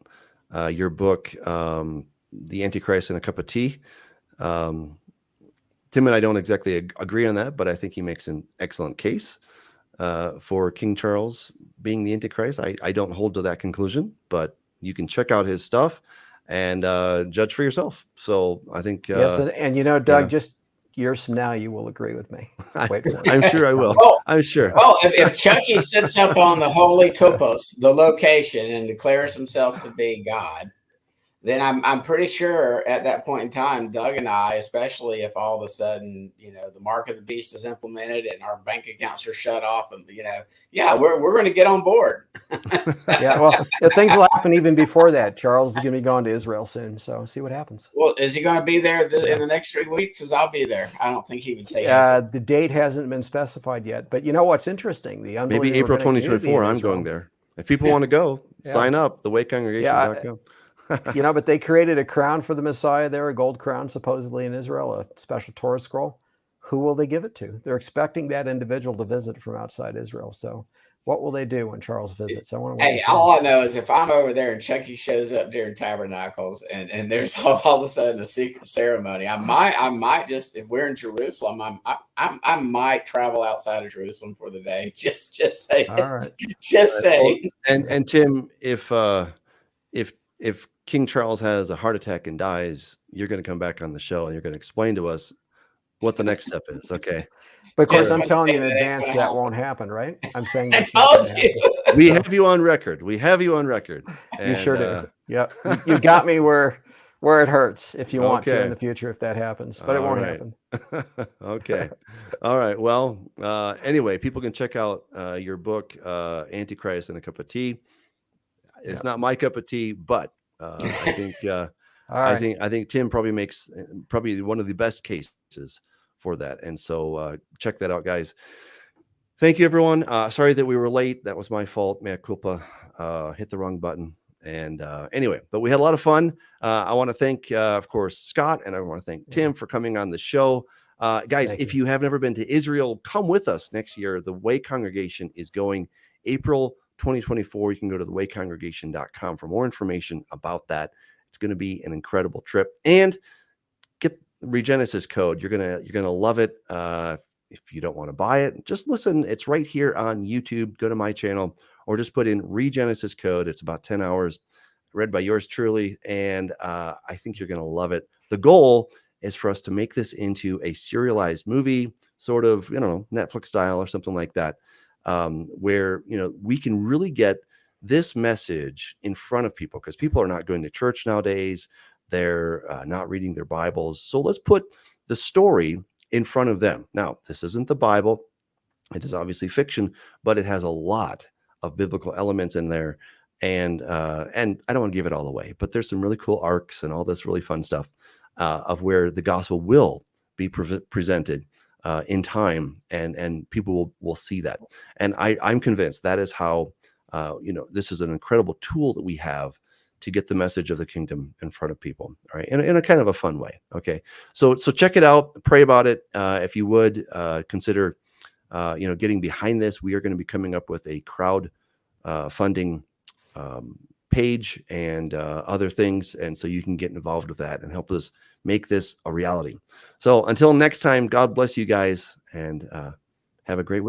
your book, The Antichrist and a Cup of Tea. Tim and I don't exactly agree on that, but I think he makes an excellent case for King Charles being the Antichrist. I don't hold to that conclusion, but you can check out his stuff and judge for yourself. So I think yes, and Doug, just years from now, you will agree with me. Wait for it. I'm sure I will. I'm sure. Well, if Chucky sits up on the holy topos, the location, and declares himself to be God, then I'm pretty sure at that point in time, Doug and I, especially if all of a sudden, the mark of the beast is implemented and our bank accounts are shut off, and we're going to get on board. Yeah, well, things will happen even before that. Charles is going to be going to Israel soon, so see what happens. Well, is he going to be there in the next 3 weeks? Because I'll be there. I don't think he would say the date hasn't been specified yet, but what's interesting? Maybe April 2024. I'm going there. If people want to go, sign up. thewaycongregation.com. But they created a crown for the Messiah there, a gold crown supposedly in Israel, a special Torah scroll. Who will they give it to? They're expecting that individual to visit from outside Israel. So what will they do when Charles visits? All I know is if I'm over there and Chucky shows up during Tabernacles and there's all of a sudden a secret ceremony, I might just, if we're in Jerusalem, I might travel outside of Jerusalem for the day. Just say, all right. Just say. And Tim, if King Charles has a heart attack and dies, you're going to come back on the show and you're going to explain to us what the next step is. Okay. But of course, I'm telling you in advance that won't happen, right? I'm saying that's we have you on record. And, you sure do. Yep. You got me where it hurts if you want to in the future if that happens, but it won't happen. Okay. All right. Well, anyway, people can check out your book, Antichrist and a Cup of Tea. It's not my cup of tea, but I think I think Tim probably makes one of the best cases for that. And so check that out, guys. Thank you, everyone. Sorry that we were late. That was my fault. Mea culpa. Hit the wrong button. And anyway, but we had a lot of fun. I want to thank, of course, Scott, and I want to thank Tim for coming on the show. Guys, if you have never been to Israel, come with us next year. The Way Congregation is going April 2024. You can go to thewaycongregation.com for more information about that. It's going to be an incredible trip. And get the Regenesis Code. You're gonna love it. If you don't want to buy it, just listen. It's right here on YouTube. Go to my channel or just put in Regenesis Code. It's about 10 hours, read by yours truly, and I think you're gonna love it. The goal is for us to make this into a serialized movie, sort of, Netflix style or something like that. Where we can really get this message in front of people, because people are not going to church nowadays. They're not reading their Bibles. So let's put the story in front of them. Now, this isn't the Bible. It is obviously fiction, but it has a lot of biblical elements in there. And I don't want to give it all away, but there's some really cool arcs and all this really fun stuff of where the gospel will be presented in time, and people will see that. And I'm convinced that is how, this is an incredible tool that we have to get the message of the kingdom in front of people. All right. In a kind of a fun way. Okay. So check it out, pray about it. If you would consider, getting behind this. We are going to be coming up with a crowd funding page and other things. And so you can get involved with that and help us make this a reality. So until next time, God bless you guys, and have a great week.